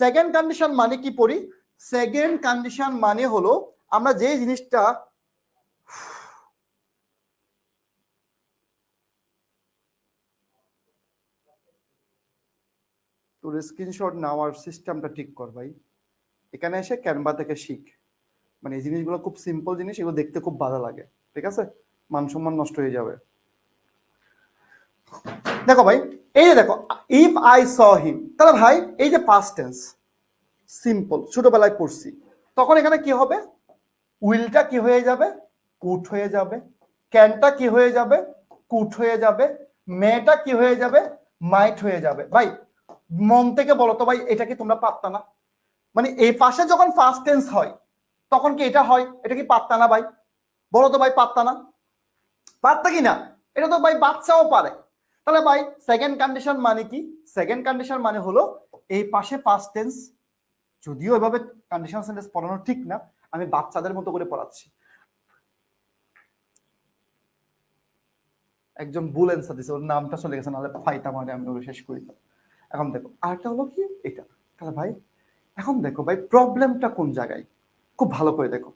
সেকেন্ড কন্ডিশন মানে কি পড়ি, সেকেন্ড কন্ডিশন মানে হলো আমরা যে জিনিসটা, তোর স্ক্রিনশট নেওয়ার সিস্টেমটা ঠিক কর ভাই, এখানে এসে ক্যানভা থেকে শিখ, মানে এই জিনিসগুলো খুব সিম্পল জিনিস, এগুলো দেখতে খুব ভালো লাগে, ঠিক আছে, মান সম্মান নষ্ট হয়ে যাবে। দেখো ভাই, এই যে দেখো ইফ আই স হিম, তাহলে ভাই এই যে পাস্ট টেন্স সিম্পল, ছোটবেলায় পড়ছি, তখন এখানে কি হবে, উইলটা কি হয়ে যাবে, কুট হয়ে যাবে, ক্যানটা কি হয়ে যাবে, কুট হয়ে যাবে, মেটা কি হয়ে যাবে, মাইট হয়ে যাবে। ভাই মন থেকে বলো তো ভাই, এটা কি তোমরা পারতা না? মানে এই পাশে যখন ফার্স্ট টেন্স হয় তখন কি এটা হয়, এটা কি পারতা না ভাই, বলো তো ভাই, পারতা না? পারতা কি না? এটা তো ভাই বাচ্চাও পারে। তাহলে ভাই সেকেন্ড কন্ডিশন মানে কি, সেকেন্ড কন্ডিশন মানে হলো এই পাশে ফার্স্ট টেন্স, যদিও এভাবে কন্ডিশনাল সেন্টেন্স পড়ানো ঠিক না, আমি বাচ্চাদের মতো করে পড়াচ্ছি। একজন ভুল অ্যান্সার দিছে, ওর নামটা চলে গেছে, নাহলে ফাইতা মানে আমি ওরা শেষ করি। এখন দেখো আরেকটা হলো কি এটা। তাহলে ভাই এখন দেখো ভাই প্রবলেমটা কোন জায়গায়, খুব ভালো করে দেখো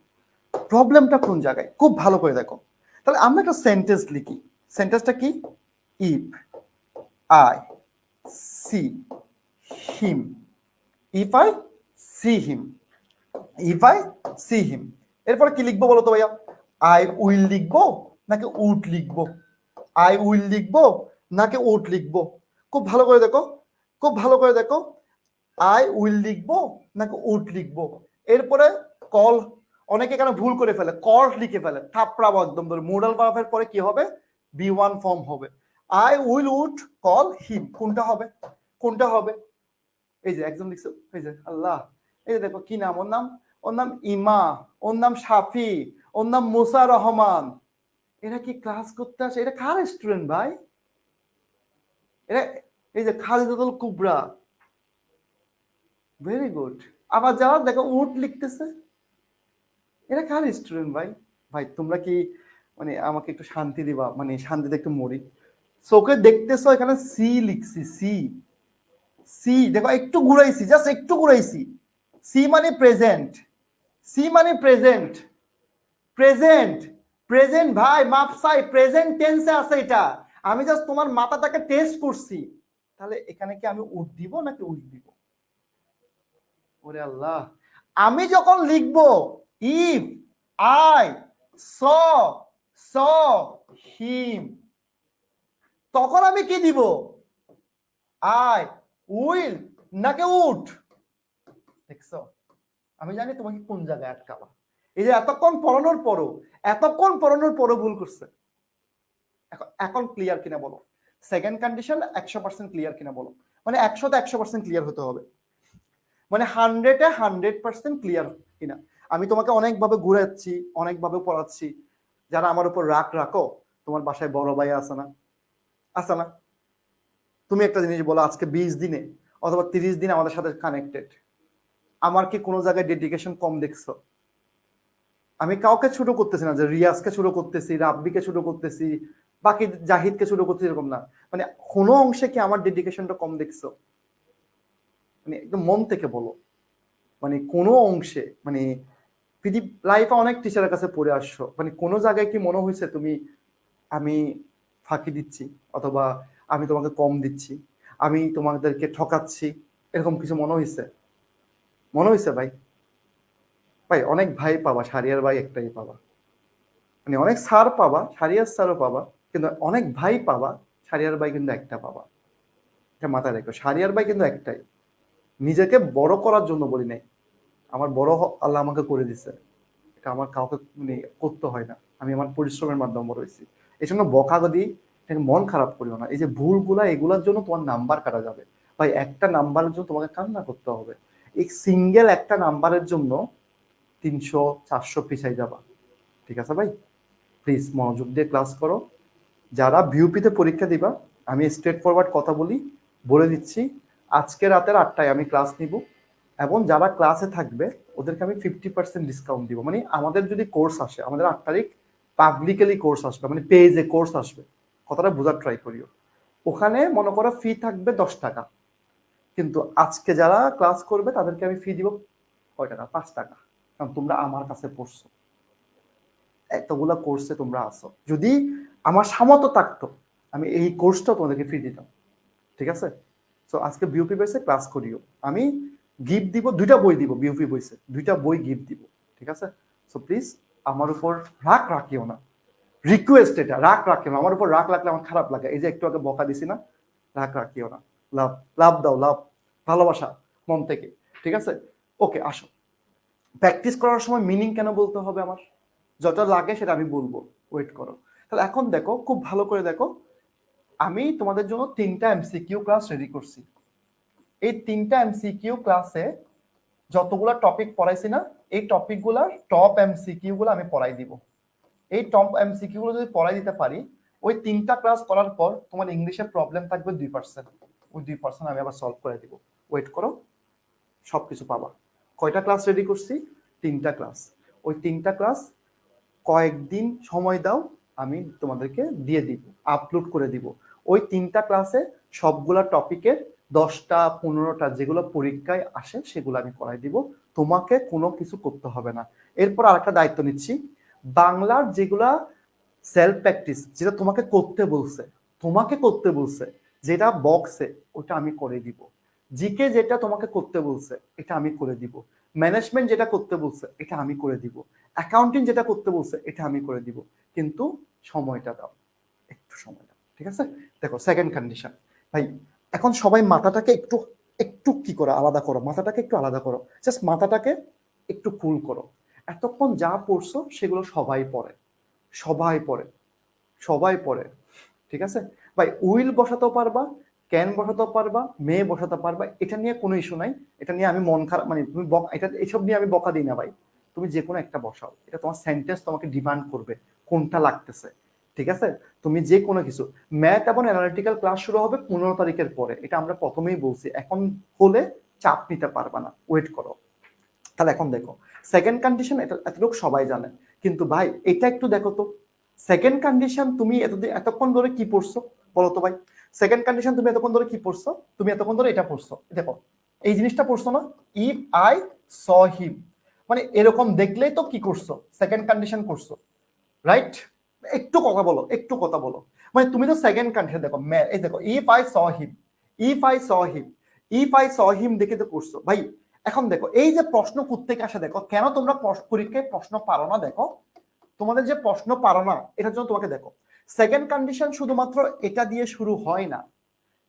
প্রবলেমটা কোন জায়গায়, খুব ভালো করে দেখো। তাহলে আমরা একটা সেন্টেন্স লিখি, সেন্টেন্সটা কি? If I see him, if I see him, if I see হিম, এরপরে কি লিখবো বলো তো ভাইয়া? আই উইল লিখবো নাকি উড লিখবো? আই উইল লিখবো নাকি উড লিখবো? খুব ভালো করে দেখো, খুব ভালো করে দেখো, আই উইল লিখবো নাকি উড লিখবো? এরপরে কল, অনেকে এখানে ভুল করে ফেলে, কল লিখে ফেলে, থাপড়াবো একদম ধরে। মোডাল ভার্বের পরে কি হবে? বি ওয়ান ফর্ম হবে। I will would call him, কোনটা হবে? কোনটা হবে? এই যে একজন লিখছে, এই যে আল্লাহ, এই যে দেখো কি নাম ওর? নাম, ওর নাম ইমা, ওর নাম সাফি, ওর নাম মুসা রহমান। এরা কি ক্লাস করতে আসে? এটা কার স্টুডেন্ট ভাই? এরা, এই যে খালিদুল কুবরা, ভেরি গুড। আবার যারা দেখো উট লিখতেছে, এরা কার স্টুডেন্ট ভাই? ভাই তোমরা কি মানে আমাকে একটু শান্তি দিবা, মানে শান্তিতে একটু মরি। চোখে দেখতেছো এখানে সি লিখছি, সি, সি দেখো একটু ঘুরাইছি, জাস্ট একটু ঘুরাইছি। সি মানে প্রেজেন্ট, সি মানে প্রেজেন্ট, প্রেজেন্ট, প্রেজেন্ট ভাই মাপসাই প্রেজেন্ট টেন্সে আছে এটা। আমি জাস্ট তোমার মাথাটাকে টেস্ট করছি। তাহলে এখানে কি আমি উঠ দিব নাকি উঠ দিব? ওরে আল্লাহ, আমি যখন লিখবো ইফ আই স স হিম, তখন আমি কি দিব? আই উইল নাকি উড? দেখছো, আমি জানি তোমাকে কোন জায়গায় আটকাবা। এই যে এতক্ষণ পড়ানোর পরও, এতক্ষণ পড়ানোর পরও ভুল করছে। এখন এখন ক্লিয়ার কিনা বলো? সেকেন্ড কন্ডিশন 100% ক্লিয়ার কিনা বলো? মানে 100তে 100% ক্লিয়ার হতে হবে, মানে 100-এ 100% ক্লিয়ার কিনা। আমি তোমাকে অনেকভাবে ঘুরাচ্ছি, অনেকভাবে পড়াচ্ছি। যারা আমার উপর রাগ রাখো, তোমার বাসায় বড় ভাই আছে না? আছে না? তুমি একটা জিনিস বলো, আজকে 20 দিনে অথবা 30 দিনে আমাদের সাথে কানেক্টেড, আমার কি কোনো জায়গায় ডেডিকেশন কম দেখছো? আমি কাউকে ছোট করতেছি না, যে রিয়াজকে ছোট করতেছি, রাব্বিকে ছোট করতেছি, বাকি জাহিদকে ছোট করতেছি, এরকম না। মানে কোনো অংশে কি আমার ডেডিকেশনটা কম দেখছো? মানে একদম মন থেকে বলো, মানে কোনো অংশে, মানে লাইফে অনেক টিচারের কাছে পড়ে আসছো, মানে কোনো জায়গায় কি মনে হয়েছে তুমি আমি ফাঁকি দিচ্ছি, অথবা আমি তোমাকে কম দিচ্ছি, আমি তোমাদেরকে ঠকাচ্ছি, এরকম কিছু মনে হয়েছে? মনে হয়েছে ভাই? ভাই অনেক ভাই পাবা, সারিয়ার ভাই একটাই পাবা। মানে অনেক স্যার পাবা, সারিয়ার স্যারও পাবা, কিন্তু অনেক ভাই পাবা, সারিয়ার ভাই কিন্তু একটা পাবা। এটা মাথায় রেখো, সারিয়ার ভাই কিন্তু একটাই। নিজেকে বড় করার জন্য বলি নাই, আমার বড় আল্লাহ আমাকে করে দিছে, এটা আমার কাউকে মানে করতে হয় না, আমি আমার পরিশ্রমের মাধ্যমে বড় হয়েছি। এই জন্য বকাগদি, এটাকে মন খারাপ করিও না। এই যে ভুলগুলা, এগুলার জন্য তোমার নাম্বার কাটা যাবে ভাই। একটা নাম্বারের জন্য তোমাকে কান্না করতে হবে। এই সিঙ্গেল একটা নাম্বারের জন্য 300-400 পিছাই যাবা। ঠিক আছে ভাই, প্লিজ মনোযোগ দিয়ে ক্লাস করো। যারা বিউপিতে পরীক্ষা দিবা, আমি স্ট্রেট ফরওয়ার্ড কথা বলে দিচ্ছি, আজকে রাতের 8টায় আমি ক্লাস নিব, এবং যারা ক্লাসে থাকবে ওদেরকে আমি 50% ডিসকাউন্ট দিব। মানে আমাদের যদি কোর্স আসে, আমাদের 8 তারিখ পাবলিকলি কোর্স আসবে, মানে পেজে কোর্স আসবে, কথাটা বোঝার ট্রাই করিও। ওখানে মনে করো ফি থাকবে 10 টাকা, কিন্তু আজকে যারা ক্লাস করবে তাদেরকে আমি ফি দিব কয় টাকা? 5 টাকা। কারণ তোমরা আমার কাছে পড়ছো, এতগুলা কোর্সে তোমরা আসো। যদি আমার সামর্থ্য থাকতো, আমি এই কোর্সটা তোমাদেরকে ফ্রি দিতাম। ঠিক আছে? সো আজকে বিউপি বেসে ক্লাস করিও। আমি গিফট দিব, 2টা বই দিব, বিউপি বইসে 2টা বই গিফট দিব। ঠিক আছে? সো প্লিজ আমার উপর রাগ রাখিও না, রিকোয়েস্ট এটা, রাগ রাখিও না। আমার উপর রাগ লাগলে আমার খারাপ লাগে, এই যে একটু আগে বকা দিছি না, রাগ রাখিও না। লাভ, লাভ দাও, লাভ, ভালোবাসা মন থেকে। ঠিক আছে? ওকে, আসো। প্র্যাকটিস করার সময় মিনিং কেন বলতে হবে আমার? যত লাগে সেটা আমি বলবো, ওয়েট করো। তাহলে এখন দেখো, খুব ভালো করে দেখো, আমি তোমাদের জন্য 3টা এমসিকিউ ক্লাস রেডি করছি। এই 3টা এমসিকিউ ক্লাসে যতগুলা টপিক পড়াইছি না, এই টপিকগুলার টপ এমসিকিউ গুলো আমি পড়াই দিব। এই টপ এমসিকিউ গুলো যদি পড়াই দিতে পারি, ওই 3টা ক্লাস করার পর তোমার ইংলিশে প্রবলেম থাকবে 2%, ওই 2% আমি আবার সলভ করে দিব। ওয়েট করো, সবকিছু পাবা। কয়টা ক্লাস রেডি করছি? 3টা ক্লাস। ওই 3টা ক্লাস কয়েকদিন সময় দাও, আমি তোমাদেরকে দিয়ে দিব, আপলোড করে দিব। ওই 3টা ক্লাসে সবগুলা টপিকের 10টা 15টা যেগুলো পরীক্ষায় আসে সেগুলো আমি করাই দিব, তোমাকে কোনো কিছু করতে হবে না। এরপর আরেকটা দায়িত্ব নিচ্ছি, বাংলার যেগুলা সেলফ প্র্যাকটিস, যেটা তোমাকে করতে বলছে যেটা বক্সে, ওটা আমি করে দিব। জিকে যেটা তোমাকে করতে বলছে এটা আমি করে দিব। ম্যানেজমেন্ট যেটা করতে বলছে এটা আমি করে দিব। অ্যাকাউন্টিং যেটা করতে বলছে এটা আমি করে দিব, কিন্তু সময়টা দাও, একটু সময় দাও, ঠিক আছে? দেখো সেকেন্ড কন্ডিশন, ভাই এখন সবাই মাথাটাকে একটু একটু কি করো, আলাদা করো, মাথাটাকে একটু আলাদা করো, জাস্ট মাথাটাকে একটু কুল করো। এতক্ষণ যা পড়ছো সেগুলো সবাই পড়ে, সবাই পড়ে, সবাই পড়ে, ঠিক আছে? ভাই উইল বসাতেও পারবা, ক্যান বসাতেও পারবা, মে বসাতে পারবা, এটা নিয়ে কোনো ইস্যু নাই। এটা নিয়ে আমি মন খারাপ, মানে তুমি এটা এইসব নিয়ে আমি বকা দিই না ভাই। তুমি যে কোনো একটা বসাও, এটা তোমার সেন্টেন্স তোমাকে ডিমান্ড করবে কোনটা লাগতেছে, ঠিক আছে? তুমি যে কোনো কিছু, ম্যাথ এবং অ্যানালিটিক্যাল ক্লাস শুরু হবে 15 তারিখের পরে, এটা আমরা প্রথমেই বলছি। এখন হলে চাপ নিতে পারবা না, ওয়েট করো। তাহলে এখন দেখো সেকেন্ড কন্ডিশন, এটা এতটুকু সবাই জানে, কিন্তু ভাই এটা একটু দেখো তো, সেকেন্ড কন্ডিশন তুমি এতক্ষণ ধরে কি পড়ছো বলো তো ভাই? সেকেন্ড কন্ডিশন তুমি এতক্ষণ ধরে কি পড়ছো? তুমি এতক্ষণ ধরে এটা পড়ছো, দেখো এই জিনিসটা পড়ছো না, ইফ আই স হিম, মানে এরকম দেখলেই তো কি করছো, সেকেন্ড কন্ডিশন করছো, রাইট? একটু কথা বলো, একটু কথা বলো। মানে তুমি তো সেকেন্ড কন্ডিশন দেখো, এই দেখো if I saw him, if I saw him, if I saw him দেখে তো করছো ভাই। এখন দেখো এই যে প্রশ্ন কোত্থেকে আসে, দেখো কেন তোমরা পরীক্ষায় প্রশ্ন পারো না, দেখো তোমাদের যে প্রশ্ন পারো না এটার জন্য তোমাকে দেখো, সেকেন্ড কন্ডিশন শুধুমাত্র এটা দিয়ে শুরু হয় না,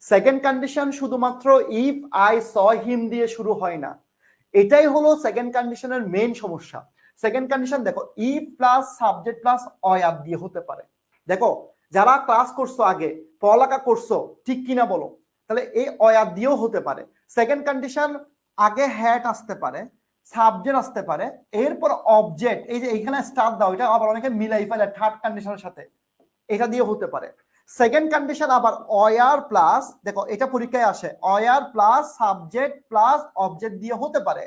সেকেন্ড কন্ডিশন শুধুমাত্র ইফ আই স হিম দিয়ে শুরু হয় না, এটাই হলো সেকেন্ড কন্ডিশনের মেইন সমস্যা। সেকেন্ড কন্ডিশন দেখো if plus subject plus were দিয়ে হতে পারে। দেখো যারা ক্লাস করছো আগে, পড়ালেখা করছো, ঠিক কিনা বলো? তাহলে এই অয়ার দিয়েও হতে পারে। সেকেন্ড কন্ডিশন আগে হ্যাট আসতে পারে, সাবজেক্ট আসতে পারে, এরপর অবজেক্ট, এই যে এখানে স্টার দাও, এটা আবার অনেকে মিলাই ফেলে থার্ড কন্ডিশনের সাথে, এটা দিয়ে হতে পারে। সেকেন্ড কন্ডিশন আবার অয়ার প্লাস, দেখো এটা পরীক্ষায় আসে, were plus subject plus object দিয়ে হতে পারে।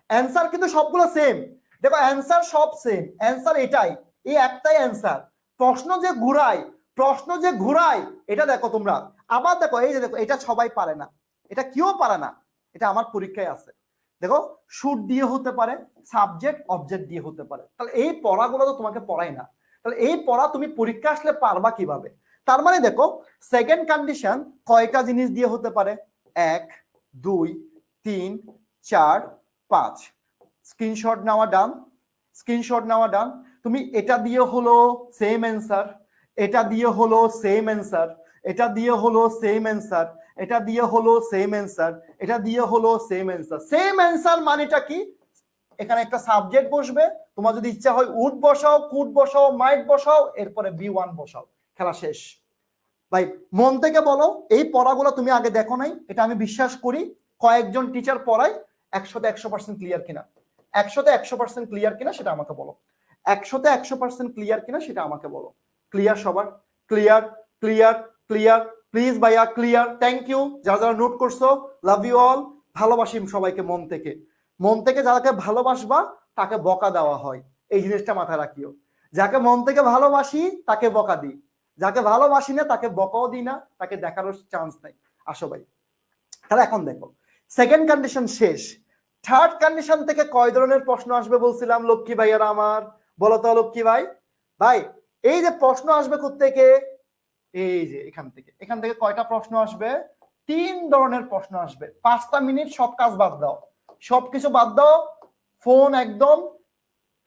অ্যান্সার কিন্তু সবগুলো সেম, দেখো অ্যান্সার সব সেম, অ্যান্সার এটাই, এই একটাই অ্যান্সার। প্রশ্ন যে ঘুরাই, প্রশ্ন যে ঘুরাই, এটা দেখো তোমরা। আবার দেখো এই যে দেখো, এটা সবাই পারে না, এটা কেউ পারে না, এটা আমার পরীক্ষায় আছে। দেখো শুট দিয়ে হতে পারে, সাবজেক্ট অবজেক্ট দিয়ে হতে পারে। তাহলে এই পড়াগুলো তো তোমাকে পড়াই না, তাহলে এই পড়া তুমি পরীক্ষা আসলে পারবা কিভাবে? তার মানে দেখো সেকেন্ড কন্ডিশন কয়টা জিনিস দিয়ে হতে পারে, 1 2 3 4 5। স্ক্রিনশট নেওয়া ডান, স্ক্রিনশট নেওয়া ডান। তুমি এটা দিয়ে হলো সেম অ্যান্সার, এটা দিয়ে হলো সেম অ্যান্সার, এটা দিয়ে হলো সেম অ্যান্সার, এটা দিয়ে হলো সেম অ্যান্সার, এটা দিয়ে হলো সেম অ্যান্সার। সেম অ্যান্সার মানেটা কি? এখানে একটা সাবজেক্ট বসবে, তোমার যদি ইচ্ছা হয় উড বসাও, কুড বসাও, মাইট বসাও, এরপরে বি1 বসাও, খেলা শেষ। ভাই মন থেকে বলো, এই পড়াগুলো তুমি আগে দেখো নাই, এটা আমি বিশ্বাস করি। কয়েকজন টিচার পড়ায়, 100তে 100% ক্লিয়ার কিনা, 100তে 100% ক্লিয়ার কিনা সেটা আমাকে বলো, 100তে 100% ক্লিয়ার কিনা সেটা আমাকে বলো। ক্লিয়ার সবার? ক্লিয়ার, ক্লিয়ার, ক্লিয়ার, প্লিজ ভাইয়া ক্লিয়ার, থ্যাংক ইউ। যারা যারা নোট করছো, লাভ ইউ অল। ভালোবাসি সবাইকে মন থেকে, মন থেকে যাকে ভালোবাসবা তাকে বকা দেওয়া হয়, এই জিনিসটা মাথায় রাখিও। যাকে মন থেকে ভালোবাসি তাকে বকা দিই, যাকে ভালোবাসি না তাকে বকাও দিই না, তাকে দেখারও চান্স নাই। আসো ভাই, তাহলে এখন দেখো সেকেন্ড কন্ডিশন শেষ। থার্ড কন্ডিশন থেকে কয় ধরনের প্রশ্ন আসবে বলছিলাম লক্ষ্মী ভাইয়ারা আমার? বলো তো লক্ষ্মী ভাই। ভাই এই যে প্রশ্ন আসবে কোত্থেকে, এই যে এখান থেকে কয়টা প্রশ্ন আসবে? 3 ধরনের প্রশ্ন আসবে। 5টা মিনিট সব কাজ বাদ দাও, সবকিছু বাদ দাও, ফোন একদম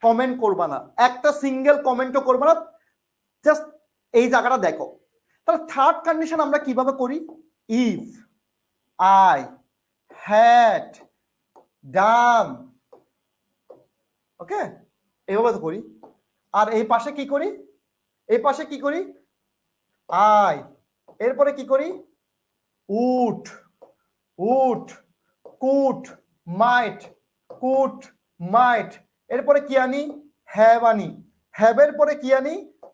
কমেন্ট করবা না, একটা সিঙ্গেল কমেন্টও করবা না, জাস্ট এই জায়গাটা দেখো। তাহলে থার্ড কন্ডিশন আমরা কিভাবে করি? ইফ আই হ্যাড ডান, ওকে, এইভাবে তো করি। আর এই পাশে কি করি? এই পাশে কি করি? আই, এরপরে কি করি? Would, would, could, might, could, might, এরপরে কি আনি? হ্যাভ আনি, হ্যাভের পরে কি আনি?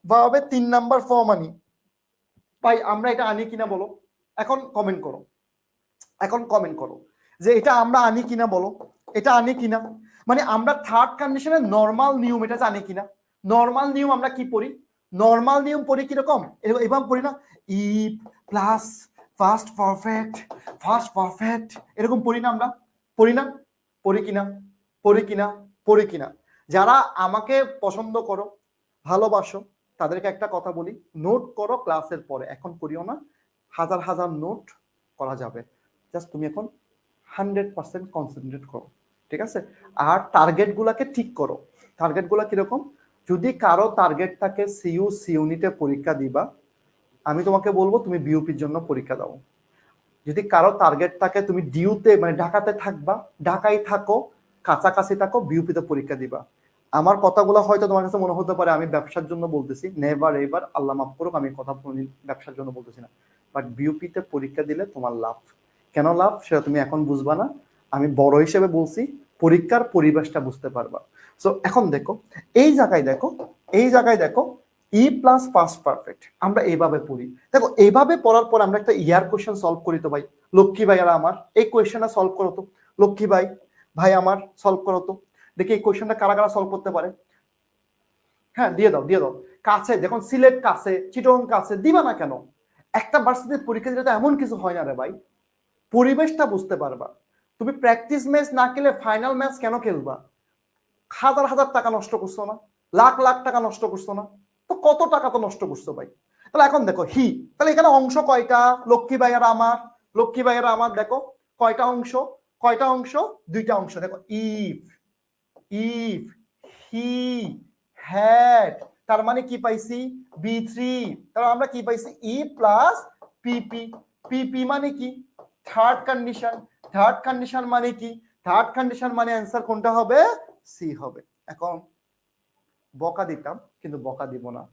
ভার্বের 3 নাম্বার ফর্ম আনি। ভাই আমরা এটা আনি কিনা বলো, এখন কমেন্ট করো, এখন কমেন্ট করো যে এটা আমরা আনি কিনা বলো, এটা আনি কিনা। মানে আমরা থার্ড কন্ডিশনের নরমাল নিয়ম এটা জানি কিনা। নরমাল নিয়ম আমরা কি পড়ি? নর্মাল নিয়ম পড়ি কিরকম, এরকম পড়ি না, ইফ প্লাস ফার্স্ট পারফেক্ট এরকম পড়ি না আমরা, পড়ি না, পড়ি কিনা, পড়ি কিনা, পড়ি কিনা। যারা আমাকে পছন্দ করো, ভালোবাসো, তাদেরকে একটা কথা বলি, নোট করো ক্লাসের পরে, এখন করিও না, হাজার হাজার নোট করা যাবে, জাস্ট তুমি এখন 100% কনসেন্ট্রেট করো, ঠিক আছে? আর টার্গেট গুলাকে ঠিক করো। টার্গেট গুলা কিরকম, যদি কারো টার্গেট থাকে সি ইউনিটে পরীক্ষা দিবা, আমি তোমাকে বলবো তুমি বিউপির জন্য পরীক্ষা দাও। যদি কারো টার্গেট থাকে তুমি ডিউতে মানে ঢাকাতে থাকবা, ঢাকায় থাকো, কাছাকাছি থাকো, বিউপিতে পরীক্ষা দিবা। আমার কথাগুলো হয়তো তোমার কাছে মনে হতে পারে আমি ব্যবসার জন্য বলতেছি, নেভার এভার, আল্লাহ মাফ করুক, আমি কথা ব্যবসার জন্য বলতেছি না, বাট বিউপিতে পরীক্ষা দিলে তোমার লাভ। কেন লাভ সেটা তুমি এখন বুঝবা না, আমি বড় হিসেবে বলছি, পরীক্ষার পরিবেশটা বুঝতে পারবা। সো এখন দেখো, এই জায়গায় দেখো ই প্লাস ফার্স্ট পারফেক্ট আমরা এইভাবে পড়ি। দেখো এইভাবে পড়ার পর আমরা একটা ইয়ার কোয়েশ্চেন সলভ করি তো ভাই, লক্ষ্মী ভাই আর আমার এই কোয়েশ্চেনটা সলভ করো তো, লক্ষ্মী ভাই ভাই আমার সলভ করো তো, দেখি এই কোয়েশ্চেনটা কারা কারা সলভ করতে পারে। হ্যাঁ দিয়ে দাও কাছে, দেখুন সিলেট কাছে, চিটং কাছে, দিবা না কেন? একটা ভার্সিটির পরীক্ষা দিলে তো এমন কিছু হয় না রে ভাই, পরিবেশটা বুঝতে পারবা। তুমি প্র্যাকটিস ম্যাচ না খেলে ফাইনাল ম্যাচ কেন খেলবা? হাজার হাজার টাকা নষ্ট করছো না, লাখ লাখ টাকা নষ্ট করছো না, তো কত টাকা তো নষ্ট করছো ভাই। তাহলে এখন দেখো হি, তাহলে এখানে অংশ কয়টা, লক্ষ্মী ভাইয়ারা আমার, লক্ষ্মী ভাইয়ারা আমার, দেখো কয়টা অংশ, কয়টা অংশ, দুইটা অংশ। দেখো ইফ, ইফ হি হ্যাড, তার মানে কি পাইছি B3, তাহলে আমরা কি পাইছি ই প্লাস পিপি। পিপি মানে কি থার্ড কন্ডিশন, থার্ড কন্ডিশন মানে কি, থার্ড কন্ডিশন মানে অ্যান্সার কোনটা হবে, সি হবে। এখন বকা দিতাম কিন্তু বকা দিব না,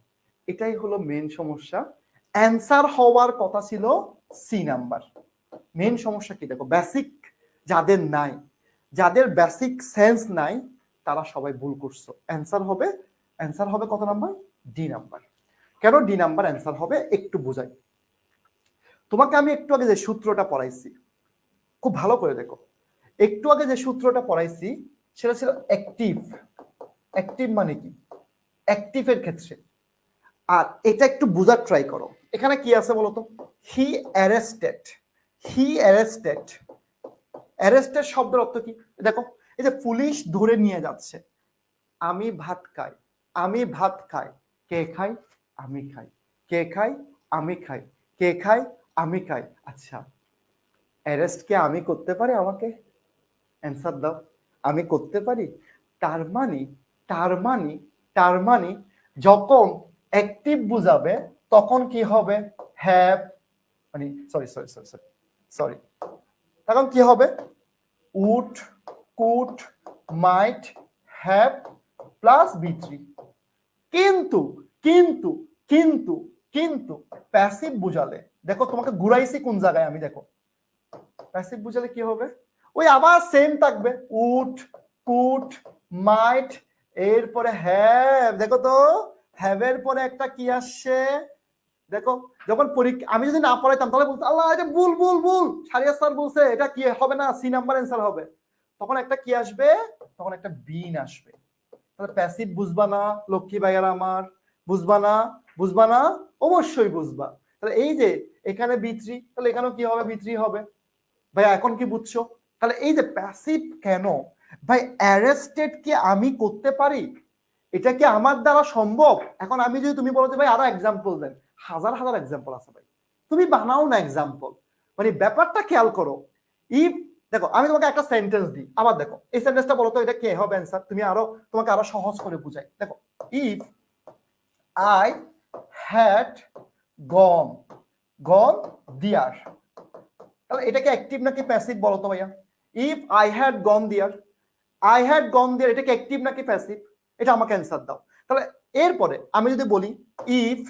এটাই হলো মেন সমস্যা। অ্যান্সার হওয়ার কথা ছিল সি নাম্বার। মেন সমস্যা কি দেখো, বেসিক যাদের নাই, যাদের বেসিক সেন্স নাই, তারা সবাই ভুল করছো। অ্যান্সার হবে কত নাম্বার, ডি নাম্বার। কেন ডি নাম্বার অ্যান্সার হবে একটু বোঝাই তোমাকে। আমি একটু আগে যে সূত্রটা পড়াইছি খুব ভালো করে দেখো, একটু আগে যে সূত্রটা পড়াইছি সেটা ছিল অ্যাক্টিভ। অ্যাক্টিভ মানে কি, অ্যাক্টিভের ক্ষেত্রে। আর এটা একটু বোঝার ট্রাই করো, এখানে কি আছে বলতো, হি অ্যারেস্টেড, হি অ্যারেস্টেড, অ্যারেস্টেড শব্দের অর্থ কি দেখো, এই যে পুলিশ ধরে নিয়ে যাচ্ছে, আমি ভাত খাই, আমি ভাত খাই, কে খাই, আমি খাই, কে খাই, আমি খাই, কে খাই, আমি খাই। আচ্ছা অ্যারেস্ট কে আমি করতে পারি, আমাকে অ্যান্সার দাও, আমি করতে পারি? তার মানে, তার মানে, তার মানে যখন অ্যাক্টিভ বুঝাবে তখন কি হবে, হ্যাভ, মানে sorry sorry sorry sorry sorry, তখন কি হবে, would, could, might, have plus B3। কিন্তু কিন্তু কিন্তু কিন্তু প্যাসিভ বুঝালে, দেখো তোমাকে ঘুরাইছি কোন জায়গায় আমি, দেখো প্যাসিভ বুঝালে কি হবে, ওই আবার সেম থাকবে, উড, কুড, মাইট, এরপরে হ্যাভ। দেখো তো হ্যাভের পরে একটা কি আসছে, দেখো যখন পরীক্ষা আমি যদি না পড়াইতাম তাহলে বলতো আল্লাহ এটা ভুল ভুল ভুল, সারিয়া স্যার বলছে এটা কি হবে না, সি নাম্বার অ্যান্সার হবে। তখন একটা কি আসবে, তখন একটা বিন আসবে। তাহলে প্যাসিভ বুঝবা না লক্ষ্মী ভাইয়ারা আমার, বুঝবা না, বুঝবা না, অবশ্যই বুঝবা। তাহলে এই যে এখানে B3, তাহলে এখানেও কি হবে, B3 হবে। ভাই এখন কি বুঝছো? তাহলে এই যে প্যাসিভ কেন ভাই, অ্যারেস্টেড কি আমি করতে পারি, এটা কি আমার দ্বারা সম্ভব? এখন আমি যদি, তুমি বলো যে ভাই আরো এক্সাম্পল দেন, হাজার হাজার এক্সাম্পল আছে ভাই, তুমি বানাও না এক্সাম্পল। মানে ব্যাপারটা খেয়াল করো, ইফ, দেখো আমি তোমাকে একটা সেন্টেন্স দিই, আবার দেখো এই সেন্টেন্সটা বলো তো এটা কে হবে অ্যান্সার, তুমি আরো, তোমাকে আরো সহজ করে বুঝাই। দেখো ইফ আই হ্যাড গন, গন দিয়ার, তাহলে এটা কি অ্যাক্টিভ নাকি প্যাসিভ বলো তো ভাইয়া? If I had gone there, I had gone there, এটা কি অ্যাক্টিভ নাকি প্যাসিভ? এটা আমাকে অ্যান্সার দাও। তাহলে এরপরে আমি যদি বলি if,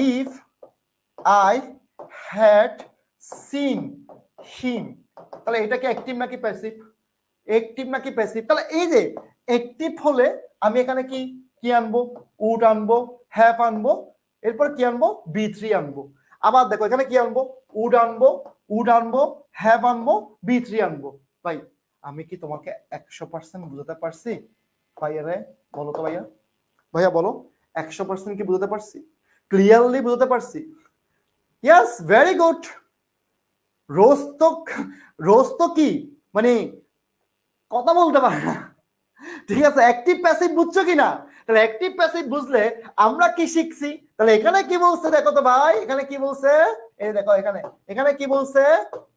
if I had seen him, তাহলে এটা কি অ্যাক্টিভ নাকি প্যাসিভ? অ্যাক্টিভ নাকি প্যাসিভ? তাহলে এই যে অ্যাক্টিভ হলে আমি এখানে কি কি আনবো, উড আনবো, হ্যাভ আনবো, এরপর কি আনবো, B3 আনবো। আবার দেখো এখানে কি আনবো, উড আনবো, উড আনবো, হ্যাভ আনবো, B3 আনবো। ভাই আমি কি তোমাকে 100% বুঝাতে পারছি? ভাইয়া রে বলো তো ভাইয়া, ভাইয়া বলো 100% কি বুঝতে পারছি? ক্লিয়ারলি বুঝতে পারছি? Yes, very good. রোজ তো কি মানে কথা বলতে পারে না, ঠিক আছে? অ্যাক্টিভ প্যাসিভ বুঝছো কিনা? তাহলে অ্যাক্টিভ প্যাসিভ বুঝলে আমরা কি শিখছি? তাহলে এখানে কি বলছে দেখো তো ভাই, এখানে কি বলছে? এই দেখো এখানে, এখানে কি বলছে?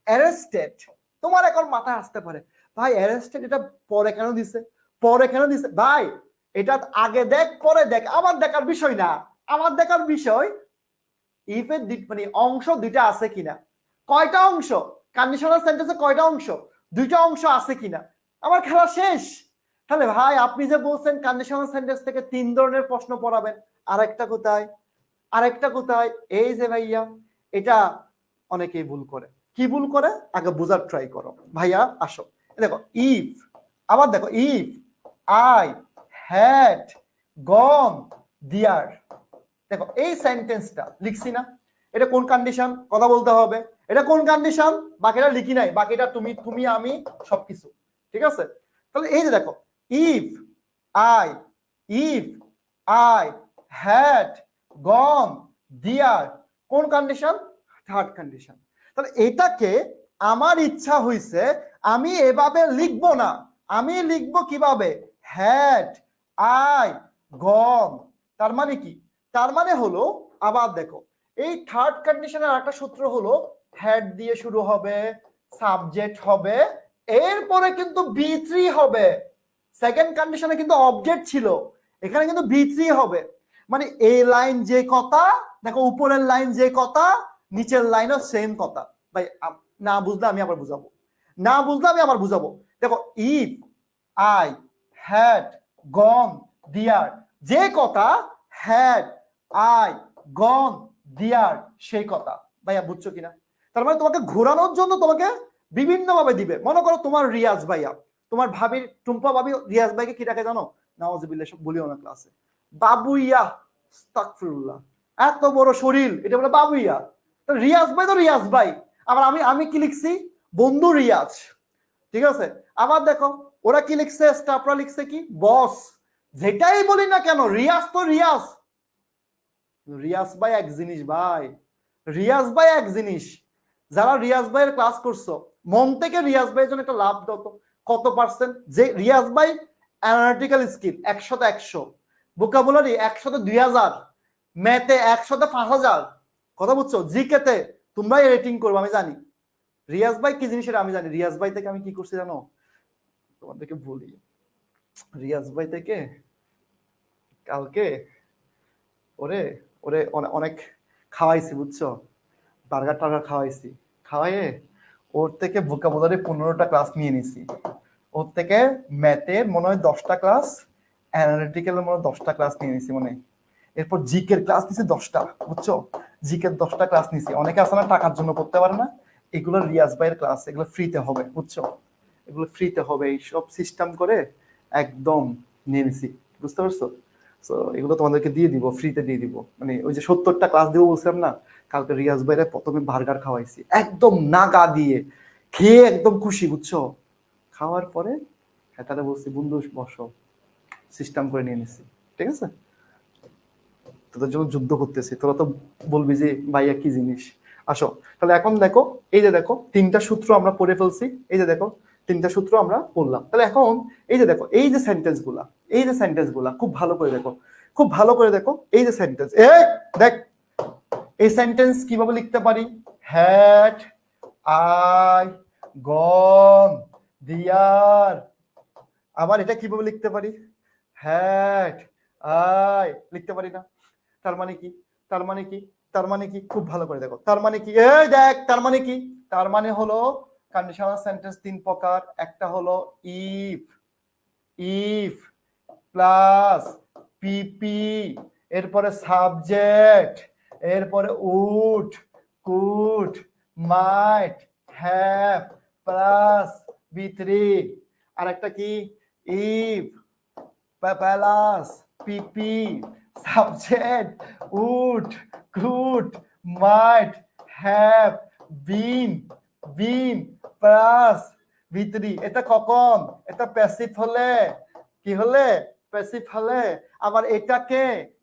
অ্যারেস্টেড। তোমার এখন মাথায় আসতে পারে ভাই অ্যারেস্টেড এটা পরে কেন দিছে? পরে কেন দিছে ভাই? এটা আগে দেখ পরে দেখ, আমার দেখার বিষয় না। আমার দেখার বিষয় ইফ এর মানে অংশ দুইটা আছে কিনা। কয়টা অংশ? কন্ডিশনাল সেন্টেন্সে কয়টা অংশ? দুইটা অংশ আছে কিনা, আমার খেলা শেষ। তাহলে ভাই আপনি যে বলছেন কন্ডিশনাল সেন্টেন্স থেকে 3 ধরনের প্রশ্ন পড়াবেন, আরেকটা কোথায়? আরেকটা কোথায়? এই যে ভাইয়া, এটা অনেকেই ভুল করে। কি ভুল করে আগে বোঝার ট্রাই করো। ভাইয়া আসো, দেখো ইফ, আবার দেখো ইফ আই হ্যাড গন দিয়ার, দেখো এই সেন্টেন্সটা লিখছি না, এটা কোন কন্ডিশন? কথা বলতে হবে। এটা কোন কন্ডিশন? বাকিটা লিখি নাই, বাকিটা তুমি তুমি আমি সবকিছু, ঠিক আছে? তাহলে এই যে দেখো if I, if I had গন দিয়ার, কোন কন্ডিশন? Third condition. তাহলে এটাকে আমার ইচ্ছা হইছে আমি এভাবে লিখবো না, আমি লিখবো কিভাবে? হ্যাড আই গন। তার মানে কি? তার মানে হলো, আবার দেখো এই থার্ড কন্ডিশনের একটা সূত্র হলো হ্যাড দিয়ে শুরু হবে, সাবজেক্ট হবে, এরপরে কিন্তু বি3 হবে। সেকেন্ড কন্ডিশনে কিন্তু অবজেক্ট ছিল, এখানে কিন্তু বি3 হবে। মানে এই লাইন যে কথা, দেখো উপরের লাইন যে কথা, নিচের লাইনও সেম কথা। ভাই না বুঝলে আমি আবার বুঝাবো, না বুঝলে আমি আবার বুঝাবো। দেখো ইফ আই হ্যাড গন দিয়ার, যে কথা হ্যাড আই গন দিয়ার সেই কথা। ভাইয়া বুঝছো কিনা? তার মানে তোমাকে ঘোরানোর জন্য তোমাকে বিভিন্ন ভাবে দিবে। মনে করো তোমার রিয়াজ ভাইয়া, তোমার ভাবির টুম্পা ভাবি রিয়াজ ভাইকে কি ডাকে জানো? নাউজুবিল্লাহ, সব বলিও না ক্লাসে, বাবুইয়া। আস্তাগফিরুল্লাহ, এত বড় শরীর, এটা বলে বাবুইয়া। তো রিয়াজ ভাই তো রিয়াজ ভাই। আবার আমি আমি কি লিখছি? বন্ধু রিয়াজ, ঠিক আছে? আবার দেখো ওরা কি লিখছে, স্টাফরা লিখছে কি? বস। যেটাই বলি না কেন রিয়াজ তো রিয়াজ। রিয়াজ ভাই এক জিনিস ভাই, রিয়াজ ভাই এক জিনিস। যারা রিয়াজ ভাইয়ের ক্লাস করছো মন থেকে রিয়াজ ভাইয়ের জন্য একটা লাভ দাও তো। কত পার্সেন্ট যে রিয়াজ ভাই অ্যানালিটিক্যাল স্কিল 100তে 100, ভোকাবুলারি 100তে 2000, ম্যাথে 100তে 5000। কথা বুঝছো? জিকেতে তোমরাই রেটিং করবো আমি জানি। রিয়াজ ভাই কি জিনিস এটা আমি জানি। রিয়াজ ভাই থেকে আমি কি করছি জানো? তোমাদেরকে বলি, রিয়াজ ভাই থেকে কালকে ওরে ওরে অনেক খাওয়াইছি বুঝছো, বার্গার টার্গার খাওয়াইছি। খাওয়াইয়ে ওর থেকে ভোকাবুলারি 15টা ক্লাস নিয়ে নিছি। ওর থেকে ম্যাথের মনে হয় 10টা ক্লাস, অ্যানালিটিক্যালের মনে হয় 10টা ক্লাস নিয়ে নিছি মনে হয়। এরপর জিকের ক্লাস নিছি 10টা, বুঝছো? জিকের 10টা ক্লাস নিছি। অনেকে আছে না টাকার জন্য করতে পারে না, এগুলো রিয়াজ ভাইয়ের ক্লাস, এগুলো ফ্রিতে হবে বুঝছো, এগুলো ফ্রিতে হবে। এইসব সিস্টেম করে একদম নিয়ে নিছি, বুঝতে পারছো? তো এগুলো তোমাদেরকে দিয়ে দিব, ফ্রিতে দিয়ে দিব। মানে ওই যে 70টা ক্লাস দিব বলছিলাম না, কালকে রিয়াজ ভাইরে প্রথমে বার্গার খাওয়াইছি একদম নাগা দিয়ে, খেয়ে একদম খুশি বুঝছো। খাওয়ার পরে হ্যাঁ তাহলে বলছি বন্ধু বসো, সিস্টেম করে নিয়ে নিছি, ঠিক আছে? তোদের জন্য যুদ্ধ করতেছি, তোরা তো বলবি যে ভাইয়া কি জিনিস। আসো তাহলে এখন দেখো, এই যে দেখো 3টা সূত্র আমরা পড়ে ফেলছি। এই যে দেখো 3টা সূত্র আমরা পড়লাম। তাহলে এখন এই যে দেখো এই যে সেন্টেন্স গুলা, এই যে সেন্টেন্স গুলা খুব ভালো করে দেখো, খুব ভালো করে দেখো। এই যে সেন্টেন্স, এই দেখ এই সেন্টেন্স কিভাবে লিখতে পারি? হ্যাড আই গন দিয়ার। আবার এটা কিভাবে লিখতে পারি? হ্যাড আই, লিখতে পারি না? তার মানে কি? তার মানে কি? তার মানে কি? খুব ভালো করে দেখো তার মানে কি। এই দেখ তার মানে কি? তার মানে হলো কন্ডিশনাল সেন্টেন্স 3 প্রকার। একটা হলো ইফ, ইফ প্লাস পিপি, এরপরে সাবজেক্ট, এরপরে would, could, might, have plus বি3। আর একটা কি? If plus PP, subject, would, could, might, have, been, been plus বি3। এটা কখন? এটা প্যাসিভ হলে। কি হলে? প্যাসিভ হলে। আবার এটাকে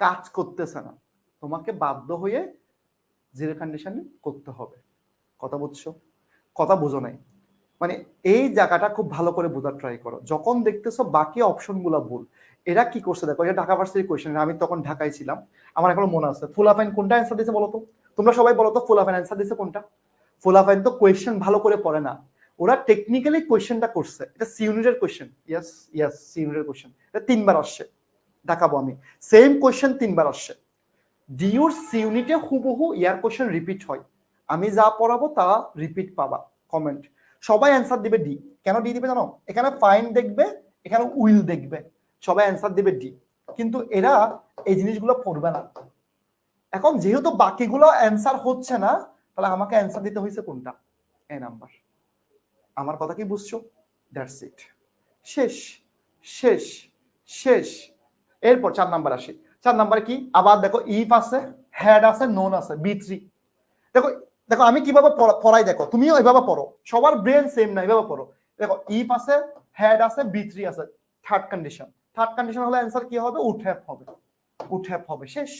কাজ করতেছে না, তোমাকে বাধ্য হয়ে জিরো কন্ডিশন করতে হবে। কথা বুঝছো? কথা বুঝো নাই? মানে এই জায়গাটা খুব ভালো করে বোঝার ট্রাই করো। যখন দেখতেছো বাকি অপশনগুলো ভুল, এরা কি করছে দেখো, এটা ঢাকা ভার্সিটির কোয়েশ্চেন, আমি তখন ঢাকায় ছিলাম, আমার এখনো মনে আছে। ফুলাফাইন কোনটা অ্যান্সার দিয়েছে বলো তো? তোমরা সবাই বলো তো ফুলাফাইন অ্যান্সার দিয়েছে কোনটা? ফুলাফাইন তো কোয়েশ্চেন ভালো করে পড়ে না, ওরা টেকনিক্যালি কোয়েশ্চেনটা করছে। এটা সি ইউনিটের কোয়েশ্চেন, ইয়েস ইয়েস, সি ইউনিটের কোয়েশ্চেন। এটা 3 বার আসছে, দেখাবো আমি। সেম কোয়েশ্চেন 3 বার আসছে। ডিউর সি ইউনিটে হুবহু ইয়ার কোয়েশ্চেন রিপিট হয়, আমি যা পড়াবো তা রিপিট পাবা। কমেন্ট সবাই অ্যান্সার দিবে ডি। কেন ডি দিবে জানো? এখানে ফাইন দেখবে, এখানে উইল দেখবে, সবাই অ্যান্সার দিবে ডি। কিন্তু এরা এই জিনিসগুলো পড়বে না। এখন যেহেতু বাকিগুলো অ্যান্সার হচ্ছে না, তাহলে আমাকে অ্যান্সার দিতে হয়েছে কোনটা? এ নাম্বার। আমার কথা কি বুঝছো? That's it. শেষ শেষ শেষ। এরপর 4 নাম্বার আসি। 4 নাম্বার কি? আবার দেখো ইফ আছে, হ্যাড আছে, নোন আছে, B3। দেখো দেখো আমি কিভাবে পড়াই, দেখো তুমিও এভাবে পড়ো, সবার ব্রেন সেম না, এভাবে পড়ো। দেখো ইফ আছে, হ্যাড আছে, B3 আছে, থার্ড কন্ডিশন। থার্ড কন্ডিশন হলে অ্যান্সার কি হবে? উড হ্যাভ হবে। উড হ্যাভ হবে। শেষ।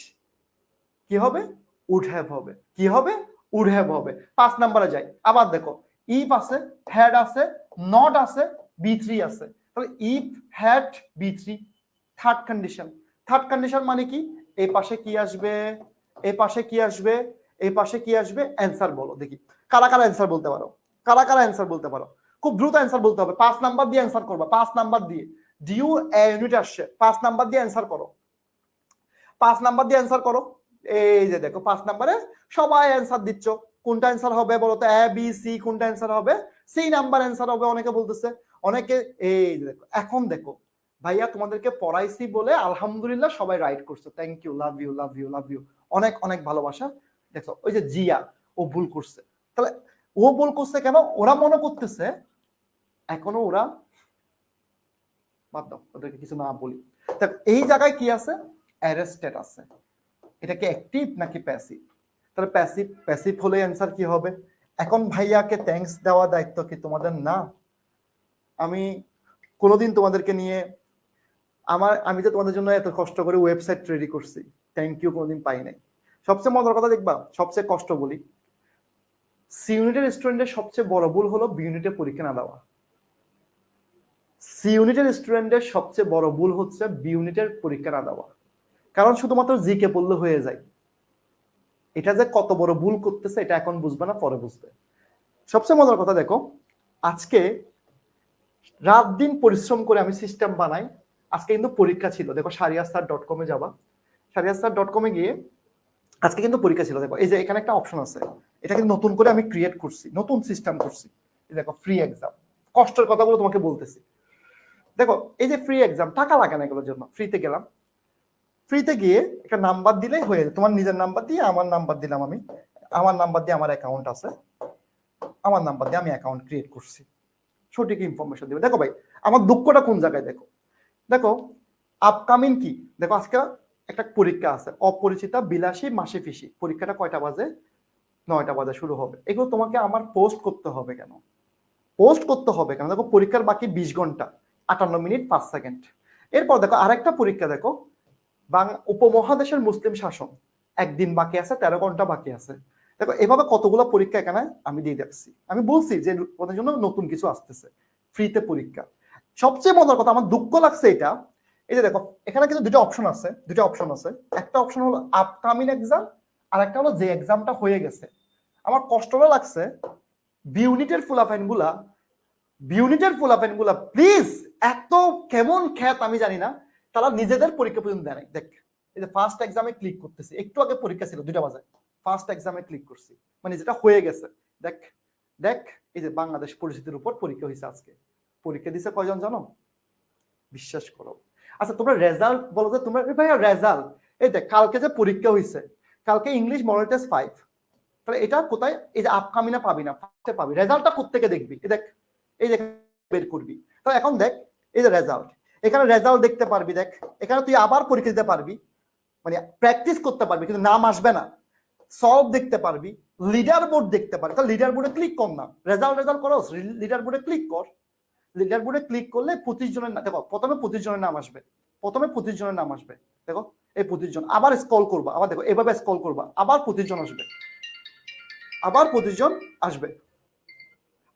কি হবে? উড হ্যাভ হবে। কি হবে? উড হ্যাভ হবে। 5 নাম্বারে যাই। আবার দেখো ইফ আছে, হ্যাড আছে, নট আছে, B3 আছে। তাহলে if had B3, third condition. Third condition মানে কি? এই পাশে কি আসবে, এই পাশে কি আসবে, এই পাশে কি আসবে? অ্যান্সার বলো দেখি। কারা কারা অ্যান্সার বলতে পারো? কারা কারা অ্যান্সার বলতে পারো? খুব দ্রুত অ্যান্সার বলতে হবে। 5 নাম্বার দিয়ে অ্যান্সার করবা। 5 নাম্বার দিয়ে ডিউ ইউনিট আসছে, 5 নাম্বার দিয়ে অ্যান্সার করো। 5 নাম্বার দিয়ে অ্যান্সার করো। এই যে দেখো 5 নাম্বারে সবাই অ্যান্সার দিচ্ছ। কোনটা অ্যান্সার হবে বলো তো? এ বি সি কোনটা অ্যান্সার হবে? সি নাম্বার অ্যান্সার হবে অনেকে বলতেছে। অনেকে এই যে দেখো, এখন দেখো ভাইয়া তোমাদেরকে পড়াইছি বলে আলহামদুলিল্লাহ সবাই রাইট করছে। Thank you, love you love you love you, অনেক অনেক ভালোবাসা। দেখো ওই যে জিয়া, ও ভুল করছে। তাহলে ও ভুল করছে কেন? ওরা মনে করতেছে এখনো ওরা, বাদ দাও ওদেরকে কিছু না বলি। দেখো এই জায়গায় কি আছে? অ্যারেস্টেড আছে। এটা কি অ্যাক্টিভ নাকি প্যাসিভ? তাহলে প্যাসিভ। প্যাসিভ হলে অ্যান্সার কি হবে? এখন ভাইয়াকে থ্যাঙ্কস দেওয়া দায়িত্ব কি তোমাদের না? আমি কোনোদিন তোমাদেরকে নিয়ে আমি তো তোমাদের জন্য এত কষ্ট করে ওয়েবসাইট রেডি করছি, থ্যাংক ইউ কোনোদিন পাই নাই। সবচেয়ে মজার কথা দেখবা, সবচেয়ে কষ্ট বলি, সি ইউনিটের স্টুডেন্টের সবচেয়ে বড় ভুল হলো বি ইউনিটের পরীক্ষা না দেওয়া। সি ইউনিটের স্টুডেন্টের সবচেয়ে বড় ভুল হচ্ছে বি ইউনিটের পরীক্ষা না দেওয়া। কারণ শুধুমাত্র জিকে পড়লে হয়ে যায়। এটা যে কত বড় ভুল করতেছে এটা এখন বুঝবে না, পরে বুঝবে। সবচেয়ে মজার কথা দেখো, আজকে রাত দিন পরিশ্রম করে আমি সিস্টেম বানাই। আজকে কিন্তু পরীক্ষা ছিল, দেখো shariarsir.com এ যাবা। shariarsir.com এ গিয়ে আজকে কিন্তু পরীক্ষা ছিল। দেখো এই যে এখানে একটা অপশন আছে, এটা কিন্তু নতুন করে আমি ক্রিয়েট করছি, নতুন সিস্টেম করছি। দেখো ফ্রি এক্সাম, কষ্টের কথাগুলো তোমাকে বলতেছি। দেখো এই যে ফ্রি এক্সাম, টাকা লাগে না এগুলোর জন্য। ফ্রিতে গেলাম, ফ্রিতে গিয়ে একটা নাম্বার দিলেই হয়ে যায়। তোমার নিজের নাম্বার দিয়ে আমার নাম্বার দিলাম, আমি আমার নাম্বার দিয়ে, আমার অ্যাকাউন্ট আছে, আমার নাম্বার দিয়ে আমি অ্যাকাউন্ট ক্রিয়েট করছি। সঠিক ইনফরমেশন দিবে। দেখো ভাই আমার দুঃখটা কোন জায়গায়, দেখো দেখো আপকামিং কি, দেখো আজকে একটা পরীক্ষা আছে, অপরিচিতা বিলাসী মাসে ফিসি। পরীক্ষাটা কয়টা বাজে? 9টা বাজে শুরু হবে। এগুলো তোমাকে আমার পোস্ট করতে হবে কেন? পোস্ট করতে হবে কেন? দেখো পরীক্ষার বাকি 20 ঘন্টা 58 মিনিট 5 সেকেন্ড। এরপর দেখো আরেকটা পরীক্ষা, দেখো উপমহাদেশের মুসলিম শাসন, একদিন বাকি আছে, 13 ঘন্টা বাকি আছে। দেখো এভাবে কতগুলো পরীক্ষা এখানে আমি দিয়ে যাচ্ছি। আমি বলছি যে ওদের জন্য নতুন কিছু আসতেছে, ফ্রিতে পরীক্ষা। সবচেয়ে মজার কথা, আমার দুঃখ লাগছে এটা, এই যে দেখো এখানে কিন্তু দুটো অপশন আছে, দুটো অপশন আছে। একটা অপশন হলো আপকামিং এক্সাম, আর একটা হলো যে এক্সামটা হয়ে গেছে। আমার কষ্টটা লাগছে বি ইউনিটের ফুলাফাইন গুলা প্লিজ, এত কেমন খ্যাত আমি জানি না, তারা নিজেদের পরীক্ষা পর্যন্ত দেয় নাই। দেখ এই যে ফার্স্ট এক্সামে ক্লিক করতেছি, একটু আগে পরীক্ষা ছিল 2টা বাজে, ফার্স্ট এক্সামে ক্লিক করছি, মানে যেটা হয়ে গেছে। দেখ দেখ এই যে বাংলাদেশ পরিস্থিতির উপর পরীক্ষা হয়েছে আজকে। পরীক্ষা দিছে কয়জন জানো? বিশ্বাস করো। আচ্ছা তোমরা রেজাল্ট বলো যে তোমরা, ভাইয়া রেজাল্ট, এই দেখ কালকে যে পরীক্ষা হয়েছে, কালকে ইংলিশ মডেল টেস্ট 5, তাহলে এটা কোথায়? এই যে আপকামিংয়ে পাবি না, ফার্স্টে পাবি। রেজাল্টটা কোত্থেকে দেখবি? এই দেখ, এই যে বের করবি। তো এখন দেখ এই যে রেজাল্ট, এখানে রেজাল্ট দেখতে পারবি। দেখ এখানে তুই আবার পরীক্ষা দিতে পারবি, মানে প্র্যাকটিস করতে পারবি, কিন্তু নাম আসবে না। সলভ দেখতে পারবি, লিডার বোর্ড দেখতে পারবি। তাহলে লিডার বোর্ডে ক্লিক কর না, রেজাল্ট করো, লিডার বোর্ডে ক্লিক কর। লিডার বোর্ডে ক্লিক করলে 25 জনের, দেখো প্রথমে 25 জনের নাম আসবে, প্রথমে 25 জনের নাম আসবে। দেখো এই 25 জন, আবার স্ক্রল করবা, আবার দেখো এভাবে স্ক্রল করবা, আবার 25 জন আসবে, আবার 25 জন আসবে,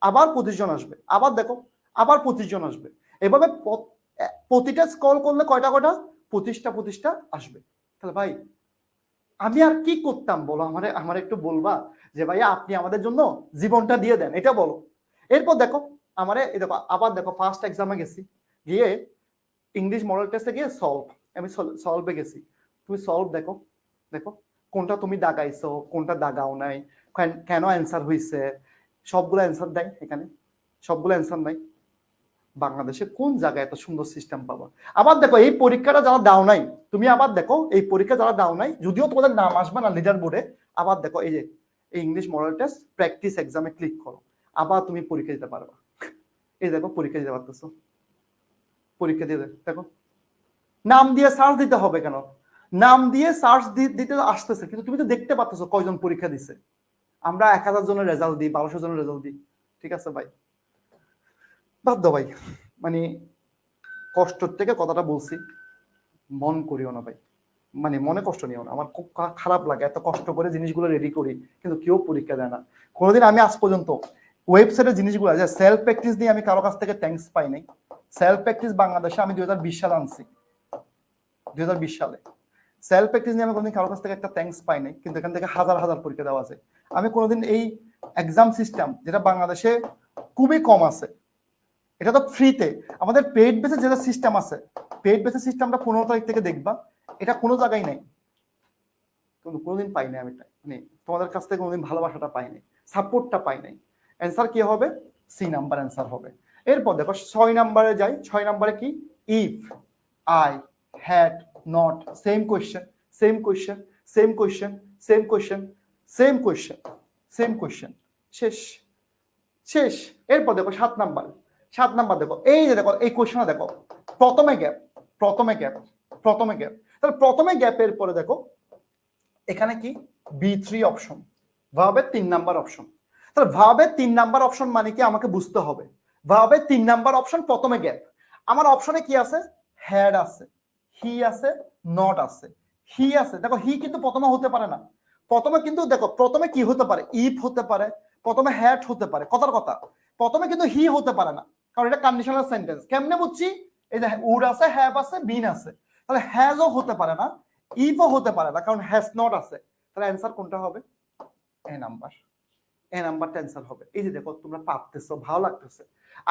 আবার 25 জন আসবে, আবার দেখো আবার 25 জন আসবে। এভাবে প্রতিটা স্ক্রল করলে কয়টা 25টা আসবে। তাহলে ভাই আমি আর কি করতাম বলো, আমার একটু বলবা যে ভাইয়া আপনি আমাদের জন্য জীবনটা দিয়ে দেন, এটা বলো। এরপর দেখো আমারে দেখো আবার দেখো ফার্স্ট এক্সামে গেছি, গিয়ে ইংলিশ মডেল টেস্টে গিয়ে আমি সলভে গেছি। তুমি সলভ দেখো, দেখো কোনটা তুমি দাগাইছো, কোনটা দাগাও নাই, কেন অ্যান্সার হয়েছে, সবগুলো অ্যান্সার দেয় এখানে, সবগুলো অ্যান্সার নাই। বাংলাদেশে কোন জায়গায় এত সুন্দর সিস্টেম পাবা? আবার দেখো এই পরীক্ষাটা যারা দাও নাই, তুমি আবার দেখো এই পরীক্ষা যারা দাও নাই, যদিও তোমাদের নাম আসবে না লিডার বোর্ডে, আবার দেখো এই যে এই ইংলিশ মডেল টেস্ট প্র্যাকটিস এক্সামে ক্লিক করো, আবার তুমি পরীক্ষা দিতে পারবা। এই দেখো পরীক্ষা দিতে পারতেছো, পরীক্ষা দিয়ে দেখো নাম দিয়ে সার্চ দিতে হবে কেন? নাম দিয়ে সার্চ দিতে আসতেছে, কিন্তু তুমি তো দেখতে পাচ্ছ কয়জন পরীক্ষা দিছে। আমরা 1000 জনের রেজাল্ট দিই, 1200 জনের রেজাল্ট দিই, ঠিক আছে ভাই, বাদ দাও ভাই। মানে কষ্টর থেকে কথাটা বলছি, মন করিও না ভাই, মানে মনে কষ্ট নিও না। আমার খুব খারাপ লাগে, এত কষ্ট করে জিনিসগুলো রেডি করি কিন্তু কেউ পরীক্ষা দেয় না। কোনোদিন আমি আজ পর্যন্ত ওয়েবসাইটের জিনিসগুলো সেলফ প্র্যাকটিস দিয়ে আমি কারো কাছ থেকে থ্যাঙ্কস পাই নাই। সেলফ প্র্যাকটিস বাংলাদেশে আমি 2020 সালে আনছি, 2020 সালে সেলফ প্র্যাকটিস নিয়ে আমি কোনোদিন কারো কাছ থেকে একটা থ্যাঙ্কস পাই নাই, কিন্তু এখান থেকে হাজার হাজার পরীক্ষা দেওয়া আছে। আমি কোনোদিন এই এক্সাম সিস্টেম যেটা বাংলাদেশে খুবই কম আছে, এটা তো ফ্রিতে, আমাদের পেইড বেসে যেটা সিস্টেম আছে, পেইড বেসের সিস্টেমটা 15 তারিখ থেকে দেখবা, এটা কোনো জায়গায় নাই, কিন্তু কোনোদিন পাই নাই আমি, মানে তোমাদের কাছ থেকে কোনোদিন ভালোবাসাটা পাই নাই, সাপোর্টটা পাই নাই। অ্যান্সার কি হবে? সি নাম্বার অ্যান্সার হবে। এরপর দেখো 6 নাম্বারে যাই, 6 নাম্বারে কি? If I had not, same question, same question, same question, same question, same question, same question, শেষ শেষ। এরপর দেখো 7 নাম্বার, 7 নাম্বার দেখো, এই যে দেখো এই কোয়েশ্চেনটা দেখো, প্রথমে গ্যাপ, প্রথমে গ্যাপ, প্রথমে গ্যাপ। তাহলে প্রথমে গ্যাপের পরে দেখো এখানে কি? B3 অপশন, ভার্বের 3 নাম্বার অপশন। তাহলে ভার্বের 3 নাম্বার অপশন মানে কি আমাকে বুঝতে হবে, ভার্বের 3 নাম্বার অপশন প্রথমে গ্যাপ। আমার অপশনে কি আছে? হ্যাড আছে, হি আছে, নট আছে, হি আছে। দেখো হি কিন্তু প্রথমে হতে পারে না, প্রথমে কিন্তু দেখো প্রথমে কি হতে পারে? ইফ হতে পারে, প্রথমে হ্যাড হতে পারে, কথার কথা, প্রথমে কিন্তু হি হতে পারে না, কারণ এটা কন্ডিশনাল সেন্টেন্স। কেমনে বুঝছি? এই যে উড আছে, হ্যাভ আছে, বিন আছে, তাহলে হ্যাজও হতে পারে না, ইফও হতে পারে না, কারণ হ্যাজ নট আছে। তাহলে অ্যান্সার কোনটা হবে? এ নাম্বার, এ নাম্বারটা অ্যান্সার হবে। এই যে দেখো তোমরা পারতেছো, ভালো লাগতেছে।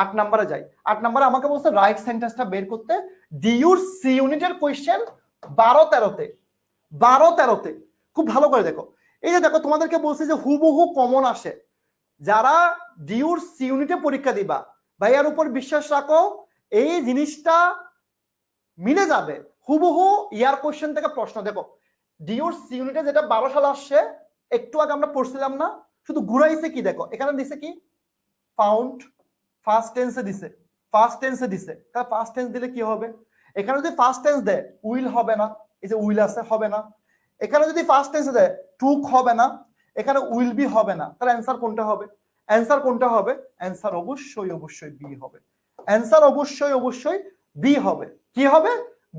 8 নাম্বারে যাই, 8 নাম্বারে আমাকে বলছে রাইট সেন্টেন্সটা বের করতে, ডিউর সি ইউনিটের কোশ্চেন 12-13তে, 12-13তে, খুব ভালো করে দেখো। এই যে দেখো তোমাদেরকে বলছি যে হুবহু কমন আসে, যারা ডিউর সি ইউনিটে পরীক্ষা দিবা ভাইয়ার উপর বিশ্বাস রাখো, এই জিনিসটা মিলে যাবে হুবহু। ইয়ার কোশ্চেন থেকে প্রশ্ন দেখো, ডিউর সি ইউনিটে যেটা 12 সালে আসছে, একটু আগে আমরা পড়ছিলাম না, শুধু ঘুরাইছে কি দেখো, এখানে দিছে কি? ফাউন্ড, ফার্স্ট টেন্সে দিছে, ফার্স্ট টেন্সে দিছে। তাহলে ফার্স্ট টেন্স দিলে কি হবে? এখানে যদি ফার্স্ট টেন্স দেয় উইল হবে না, এই যে উইল আছে হবে না। এখানে যদি ফার্স্ট টেন্সে দেয় টুক হবে না, এখানে উইল বি হবে না। তাহলে অ্যান্সার কোনটা হবে? অ্যান্সার কোনটা হবে? অ্যান্সার অবশ্যই অবশ্যই বি হবে, অ্যান্সার অবশ্যই অবশ্যই বি হবে। কি হবে?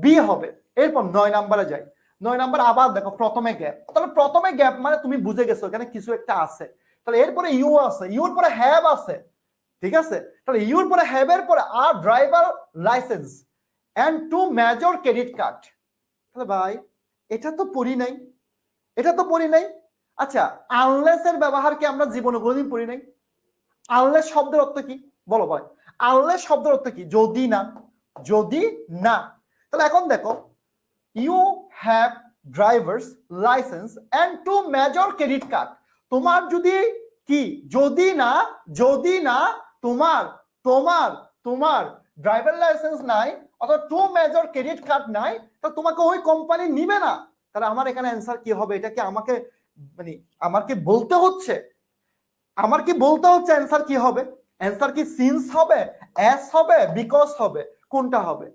বি হবে। এরপর 9 নাম্বারে যাই, 9 নাম্বার আবার দেখো প্রথমে গ্যাপ। তাহলে প্রথমে গ্যাপ মানে তুমি বুঝে গেছো এখানে কিছু একটা আছে। তাহলে এরপরে ইউ আছে, ইউর পরে হ্যাভ আছে, ঠিক আছে। তাহলে ইউর পরে হ্যাভ এর পরে আর driver licence and 2 major credit card. তাহলে ভাই এটা তো পড়ি নাই, এটা তো পড়ি নাই। আচ্ছা আনলেস এর ব্যবহার কি আমরা জীবনে কোনোদিন পড়ি নাই? আনলেস শব্দের অর্থ কি বলো ভাই? আনলেস শব্দের অর্থ কি? যদি না, যদি না। তাহলে এখন দেখো you have driver's licence and 2 major credit card. তোমার যদি কি যদি না, যদি না তোমার তোমার তোমার ড্রাইভার লাইসেন্স নাই অথবা 2 মেজর ক্রেডিট কার্ড নাই, তাহলে তোমাকে ওই কোম্পানি নিবে না। তাহলে আমার এখানে অ্যান্সার কি হবে? এটা কি আমাকে মানে আমার কি বলতে হচ্ছে? আমার কি বলতে হচ্ছে অ্যান্সার কি হবে? অ্যান্সার কি সিন্স হবে, অ্যাস হবে, বিকজ হবে, কোনটা হবে?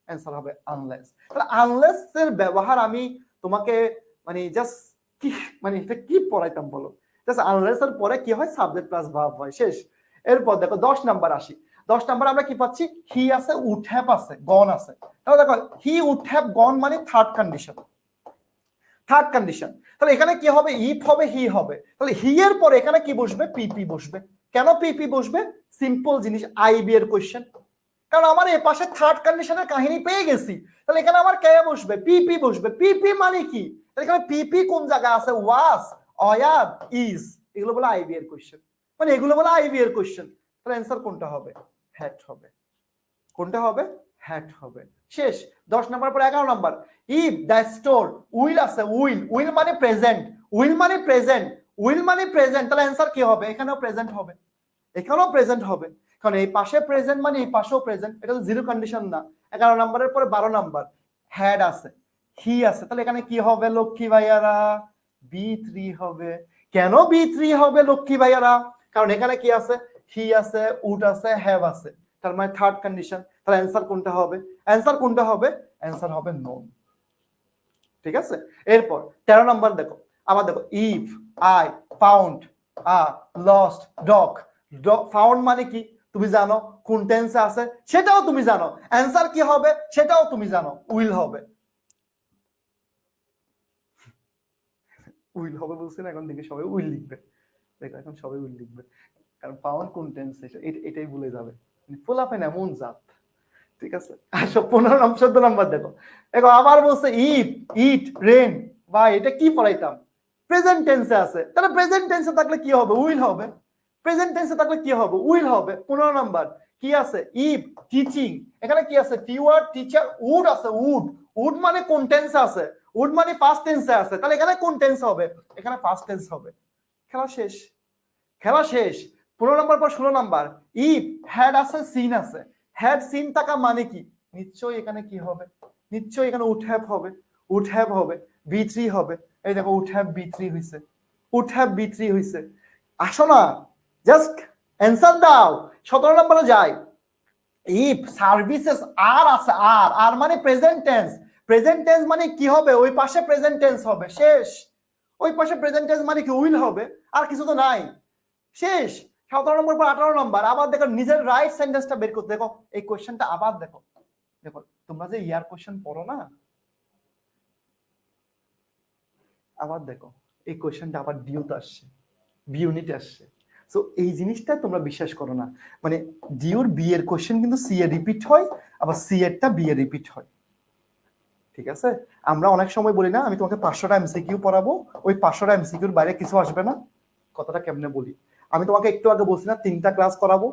অ্যান্সার হবে আনলেস। তাহলে আনলেস এর ব্যবহার আমি তোমাকে মানে জাস্ট কি মানে এটা কি পড়াইতাম বলো? জাস্ট আনলেস এর পরে কি হয়? সাবজেক্ট প্লাস ভার্ব হয়, শেষ। এরপর দেখো 10 নাম্বার আসি, 10 নাম্বার আমরা কি পাচ্ছি? হি আছে, উড হ্যাভ আছে, গন আছে। তাহলে দেখো হি উড হ্যাভ গন মানে থার্ড কন্ডিশন, থার্ড কন্ডিশন। তাহলে এখানে কি হবে, ইফ হবে, হি হবে। তাহলে হি এর পরে এখানে কি বসবে, পিপি বসবে। কেন পিপি বসবে? সিম্পল জিনিস, আইবি এর কোশ্চেন। কারণ আমার এই পাশে থার্ড কন্ডিশনের কাহিনী পেয়ে গেছি, তাহলে এখানে আমার কে বসবে, পিপি বসবে। পিপি মানে কি, এখানে পিপি কোন জায়গায় আছে, ওয়াজ, অয়াদ, ইজ, এগুলো বলে আইবি এর কোশ্চেন, মানে এগুলো বলে আইবি এর কোশ্চেন। তাহলে অ্যান্সার কোনটা হবে, হ্যাট হবে। কোনটা হবে, হ্যাট হবে। শেষ। 10 নম্বর পর 11 নম্বর, ইফ দ্য স্টোর, উইল আছে, উইল, উইল মানে প্রেজেন্ট, উইল মানে প্রেজেন্ট, উইল মানে প্রেজেন্ট, তাহলে অ্যান্সার কি হবে, এখানেও প্রেজেন্ট হবে, এখানেও প্রেজেন্ট হবে। কারণ এই পাশে প্রেজেন্ট মানে এই পাশেও প্রেজেন্ট, এটা তো জিরো কন্ডিশন না। 11 নম্বরের পরে 12 নম্বর, হ্যাড আছে, হি আছে, তাহলে এখানে কি হবে লক্ষ্মী ভাইয়ারা, বি3 হবে। কেন বি3 হবে লক্ষ্মী ভাইয়ারা, কারণ এখানে কি আছে, হি আছে, উড আছে, হ্যাভ আছে, তার মানে থার্ড কন্ডিশন। তাহলে অ্যান্সার কোনটা হবে, অ্যান্সার কোনটা হবে, অ্যান্সার হবে নোন। ঠিক আছে। এরপর 13 নম্বর দেখো, আবার দেখো, if I found a lost dog, found মানে কি তুমি জানো, কোন টেন্সে আছে সেটাও তুমি জানো, অ্যান্সার কি হবে সেটাও তুমি জানো, উইল হবে। উইল হবে বলছি না, এখন থেকে সবাই উইল লিখবে, দেখো এখন সবাই উইল লিখবে, কারণ ফাউন্ড কোন টেন্সে এটাই ভুলে যাবে, ফুলাফেন এমন জাত। ঠিক আছে। আসো 15 14 নম্বর দেখো, দেখো আবার বলছে ইট, ইট, রেন, বা এটা কি পড়াইতাম, প্রেজেন্ট টেন্সে আছে, তাহলে প্রেজেন্ট টেন্সে থাকলে কি হবে, উইল হবে। প্রেজেন্ট টেন্সে থাকলে কি হবে, উইল হবে। 15 নম্বর কি আছে, ইফ টিচিং, এখানে কি আছে, টিউয়ার, টিচার, উড আছে, উড, উড মানে কোন টেন্সে আছে, উড মানে পাস্ট টেন্সে আছে, তাহলে এখানে কোন টেন্স হবে, এখানে পাস্ট টেন্স হবে। খেলা শেষ, খেলা শেষ। 15 নম্বর পর 16 নম্বর, ইফ হ্যাড আছে, সিন আছে, হ্যাড সিন থাকা মানে কি, নিশ্চয়ই এখানে কি হবে, নিশ্চয়ই এখানে উড হ্যাভ হবে, উড হ্যাভ হবে, বি3 হবে। এই দেখো উড হ্যাভ বি3 হইছে, উড হ্যাভ বি3 হইছে। আসো না, জাস্ট অ্যান্সার দাও। 17 নম্বরে যাই, ইফ সার্ভিসেস আর আছে, আর, আর মানে প্রেজেন্ট টেন্স, প্রেজেন্ট টেন্স মানে কি হবে, ওই পাশে প্রেজেন্ট টেন্স হবে, শেষ। ওই পাশে প্রেজেন্ট টেন্স মানে কি, উইল হবে, আর কিছু তো নাই, শেষ। 17 নম্বর পর 18 নম্বর, আবার দেখো নিজের রাইট সেন্টেন্সটা বের করতে, দেখো এই কোশ্চেনটা আবার দেখো, দেখো তোমরা যে ইয়ার কোশ্চেন পড়ো না, আবার দেখো এই কোশ্চেনটা আবার ডিউতে আসছে, বি ইউনিটে আসছে। সো এই জিনিসটা তোমরা বিশ্বাস করো না, মানে ডিউর বি এর কোশ্চেন কিন্তু সি এ রিপিট হয়, আবার সি এরটা বি এ রিপিট হয়। ঠিক আছে। আমরা অনেক সময় বলি না, আমি তোমাকে 500টা এমসিকিউ পড়াবো, ওই 500টা এমসিকিউর বাইরে কিছু আসবে না। কথাটা কেমনে বলি, আমি তোমাকে একটু আগে বলছি না 3টা ক্লাস করাবো,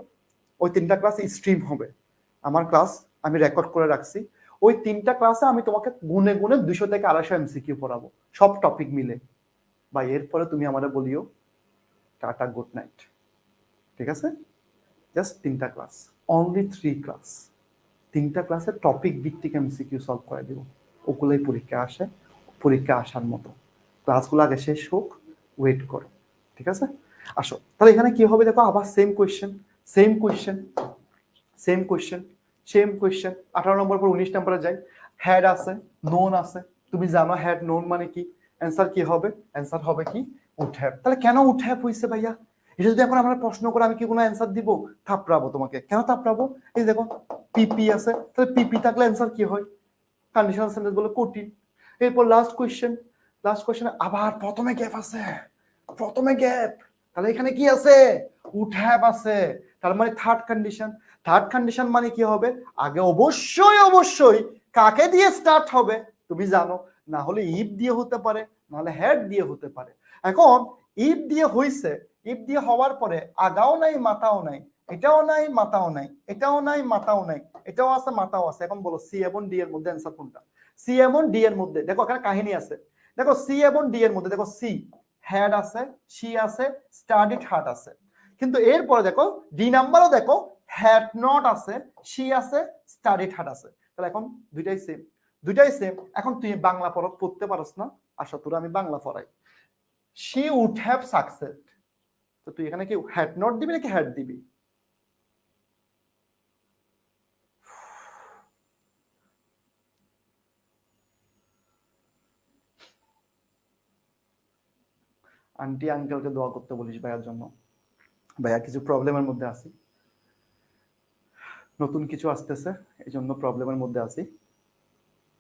ওই 3টা ক্লাস স্ট্রিম হবে, আমার ক্লাস আমি রেকর্ড করে রাখছি, ওই 3টা ক্লাসে আমি তোমাকে গুনে গুনে 200 থেকে 250 এমসিকিউ পড়াবো, সব টপিক মিলে। বা এরপরে তুমি আমাদের বলিও টাটা, গুড নাইট। ঠিক আছে। জাস্ট 3টা ক্লাস, অনলি 3 ক্লাস, 3টা ক্লাসের টপিক ভিত্তিক এমসিকিউ সলভ করে দিব, ওগুলোই পরীক্ষা আসে, পরীক্ষা আসার মতো। ক্লাসগুলো আগে শেষ হোক, ওয়েট করো। ঠিক আছে। আসো তাহলে এখানে কি হবে দেখো, আবার same question, same question, same question, same question. 18 নম্বর পর 19 নম্বরে যাই, হ্যাড আছে, নোন আছে, তুমি জানো হ্যাড নোন মানে কি, অ্যান্সার কি হবে, অ্যান্সার হবে কি, উড হ্যাভ। তাহলে কেন উড হ্যাভ হইছে ভাইয়া, এটা যদি এখন আমরা প্রশ্ন করে আমি কি কোনো অ্যান্সার দিব, থাপড়াবো তোমাকে। কেন থাপড়াবো, এই দেখো পিপি আছে, তাহলে পিপি থাকলে অ্যান্সার কি হয়, কন্ডিশনাল সেন্টেন্স বলে কঠিন। এরপর লাস্ট কোয়েশ্চেন, লাস্ট কোয়েশ্চেন আবার প্রথমে গ্যাপ আছে, প্রথমে গ্যাপ, তাহলে এখানে কি আছে, উড হ্যাভ আছে, তার মানে থার্ড কন্ডিশন। থার্ড কন্ডিশন মানে কি হবে, আগে অবশ্যই অবশ্যই কাকে দিয়ে স্টার্ট হবে তুমি জানো, না হলে ইফ দিয়ে হতে পারে, নাহলে হ্যাড দিয়ে হতে পারে। এখন ইফ দিয়ে হইছে, ইফ দিয়ে হওয়ার পরে আগাও নাই মাথাও নাই, এটাও নাই মাথাও নাই, এটাও নাই মাথাও নাই, এটাও আছে মাথাও আছে। এখন বলো সি এবং ডি এর মধ্যে অ্যান্সার কোনটা, সি এবং ডি এর মধ্যে দেখো এখানে কাহিনী আছে, দেখো সি এবং ডি এর মধ্যে দেখো, সি হ্যাড আছে, শি আছে, স্টাডিড হার্ড আছে, কিন্তু এরপরে দেখো ডি নাম্বারও দেখো, হ্যাড নট আছে, শি আছে, স্টাডিড হার্ড আছে। তাহলে এখন দুইটাই সেম, দুইটাই সেম। এখন তুই বাংলা পড়তে পারস না, আশা তোরা আমি বাংলা পড়াই, শি উড হ্যাভ সাকসেস, তো তুই এখানে কি হ্যাড নট দিবি নাকি হ্যাড দিবি, আন্টি আঙ্কেলকে দোয়া করতে বলিস ভাইয়ার জন্য, ভাইয়া কিছু প্রবলেমের মধ্যে আছি, নতুন কিছু আসতেছে, এই জন্য প্রবলেমের মধ্যে আছি।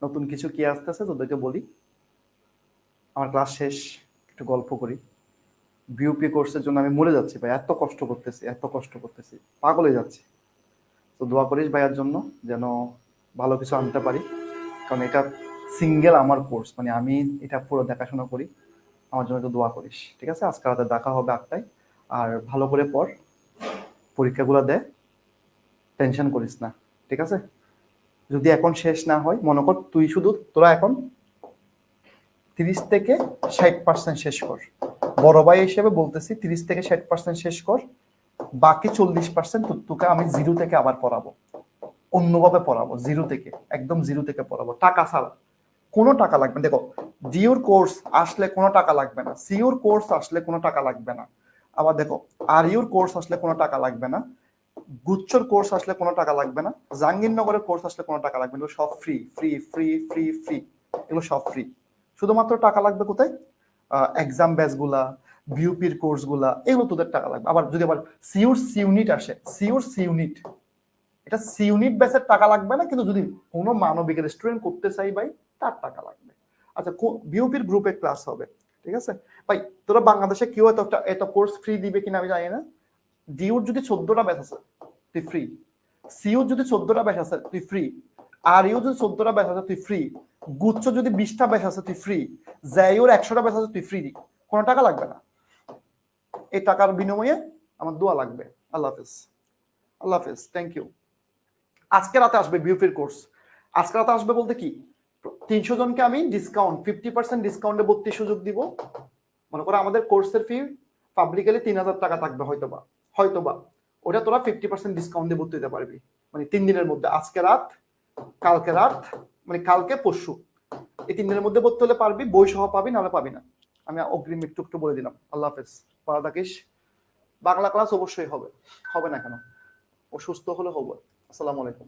নতুন কিছু কি আসতেছে তোদেরকে বলি, আমার ক্লাস শেষ, একটু গল্প করি। বিউপি কোর্সের জন্য আমি মরে যাচ্ছি ভাই, এত কষ্ট করতেছি, এত কষ্ট করতেছি, পাগল হয়ে যাচ্ছি। তো দোয়া করিস ভাইয়ার জন্য, যেন ভালো কিছু আনতে পারি। কারণ এটা সিঙ্গেল আমার কোর্স, মানে আমি এটা পুরো দেখাশোনা করি। আমার জন্য একটু দোয়া করিস, ঠিক আছে? আজকে রাতে দেখা হবে 8টায়। আর ভালো করে পড়, পরীক্ষাগুলো দে, টেনশন করিস না, ঠিক আছে? যদি এখন শেষ না হয়, মনে কর তুই শুধু, তোরা এখন 30 থেকে 60% শেষ কর। বড় ভাই হিসেবে বলতেছি, 30 থেকে 60% শেষ কর। বাকি 40% তোকে আমি জিরো থেকে আবার পড়াবো, অন্যভাবে পড়াবো, জিরো থেকে, একদম জিরো থেকে পড়াবো, টাকা ছাড়া। কোনো টাকা লাগবে না। দেখো, ডিউর কোর্স আসলে কোনো টাকা লাগবে না, সিউর কোর্স আসলে কোনো টাকা লাগবে না। আবার দেখো, আর ইউর কোর্স আসলে কোনো টাকা লাগবে না, গুচ্ছর কোর্স আসলে কোনো টাকা লাগবে না, জাহাঙ্গীরনগরের কোর্স আসলে কোনো টাকা লাগবে না। এগুলো সব free free free free free, এগুলো সব ফ্রি। শুধুমাত্র টাকা লাগবে কোথায়? এক্সাম ব্যাচ গুলা, বিউপির কোর্স গুলা, এগুলো তোদের টাকা লাগবে। আবার যদি আবার সিউর সিউনিট আসে, সিউর সিউনিট, এটা সিউনিট ব্যাচের টাকা লাগবে না, কিন্তু যদি কোনো মানবিকের স্টুডেন্ট করতে চাই ভাই, তার টাকা লাগবে। আচ্ছা, বিউপির গ্রুপে ক্লাস হবে, ঠিক আছে ভাই? তোরা বাংলাদেশে কেউ এত কোর্স ফ্রি দিবে কিনা আমি জানি না। ডিউর যদি 14টা ব্যাচ আছে, তুই ফ্রি। সিউ যদি 14টা ব্যাচ আছে, তুই ফ্রি। আর ইউ যদি 14টা ব্যাচ আছে, তুই ফ্রি। গুচ্ছ যদি 20টা ব্যাচ আছে, তুই ফ্রি। জাইউর 100টা ব্যাচ আছে, তুই ফ্রি। কোনো টাকা লাগবে না। এই টাকার বিনিময়ে আমার দোয়া লাগবে। আল্লাহ হাফেজ, আল্লাহ হাফেজ, থ্যাংক ইউ। আজকে রাতে আসবে বিউপির কোর্স। আজকে রাতে আসবে বলতে কি, 300 জনকে আমি ডিসকাউন্ট, 50% ডিসকাউন্টে ভর্তির সুযোগ দিব। মনে করো আমাদের কোর্সের ফি পাবলিকালি 3000 টাকা থাকবে, হয়তোবা হয়তোবা ওটা তোরা 50% ডিসকাউন্ট দিয়ে ভর্তি দিতে পারবি, মানে 3 দিনের মধ্যে, আজকে রাত, কালকে রাত, মানে কালকে পরশু, এই 3 দিনের মধ্যে ভর্তি হলে পারবি, বই সহ পাবি, নাহলে পাবি না। আমি অগ্রিম একটু বলে দিলাম। আল্লাহ হাফেজ, ভালো থাকিস। বাংলা ক্লাস অবশ্যই হবে, হবে না কেন? অসুস্থ হলে হবে। আসসালামু আলাইকুম।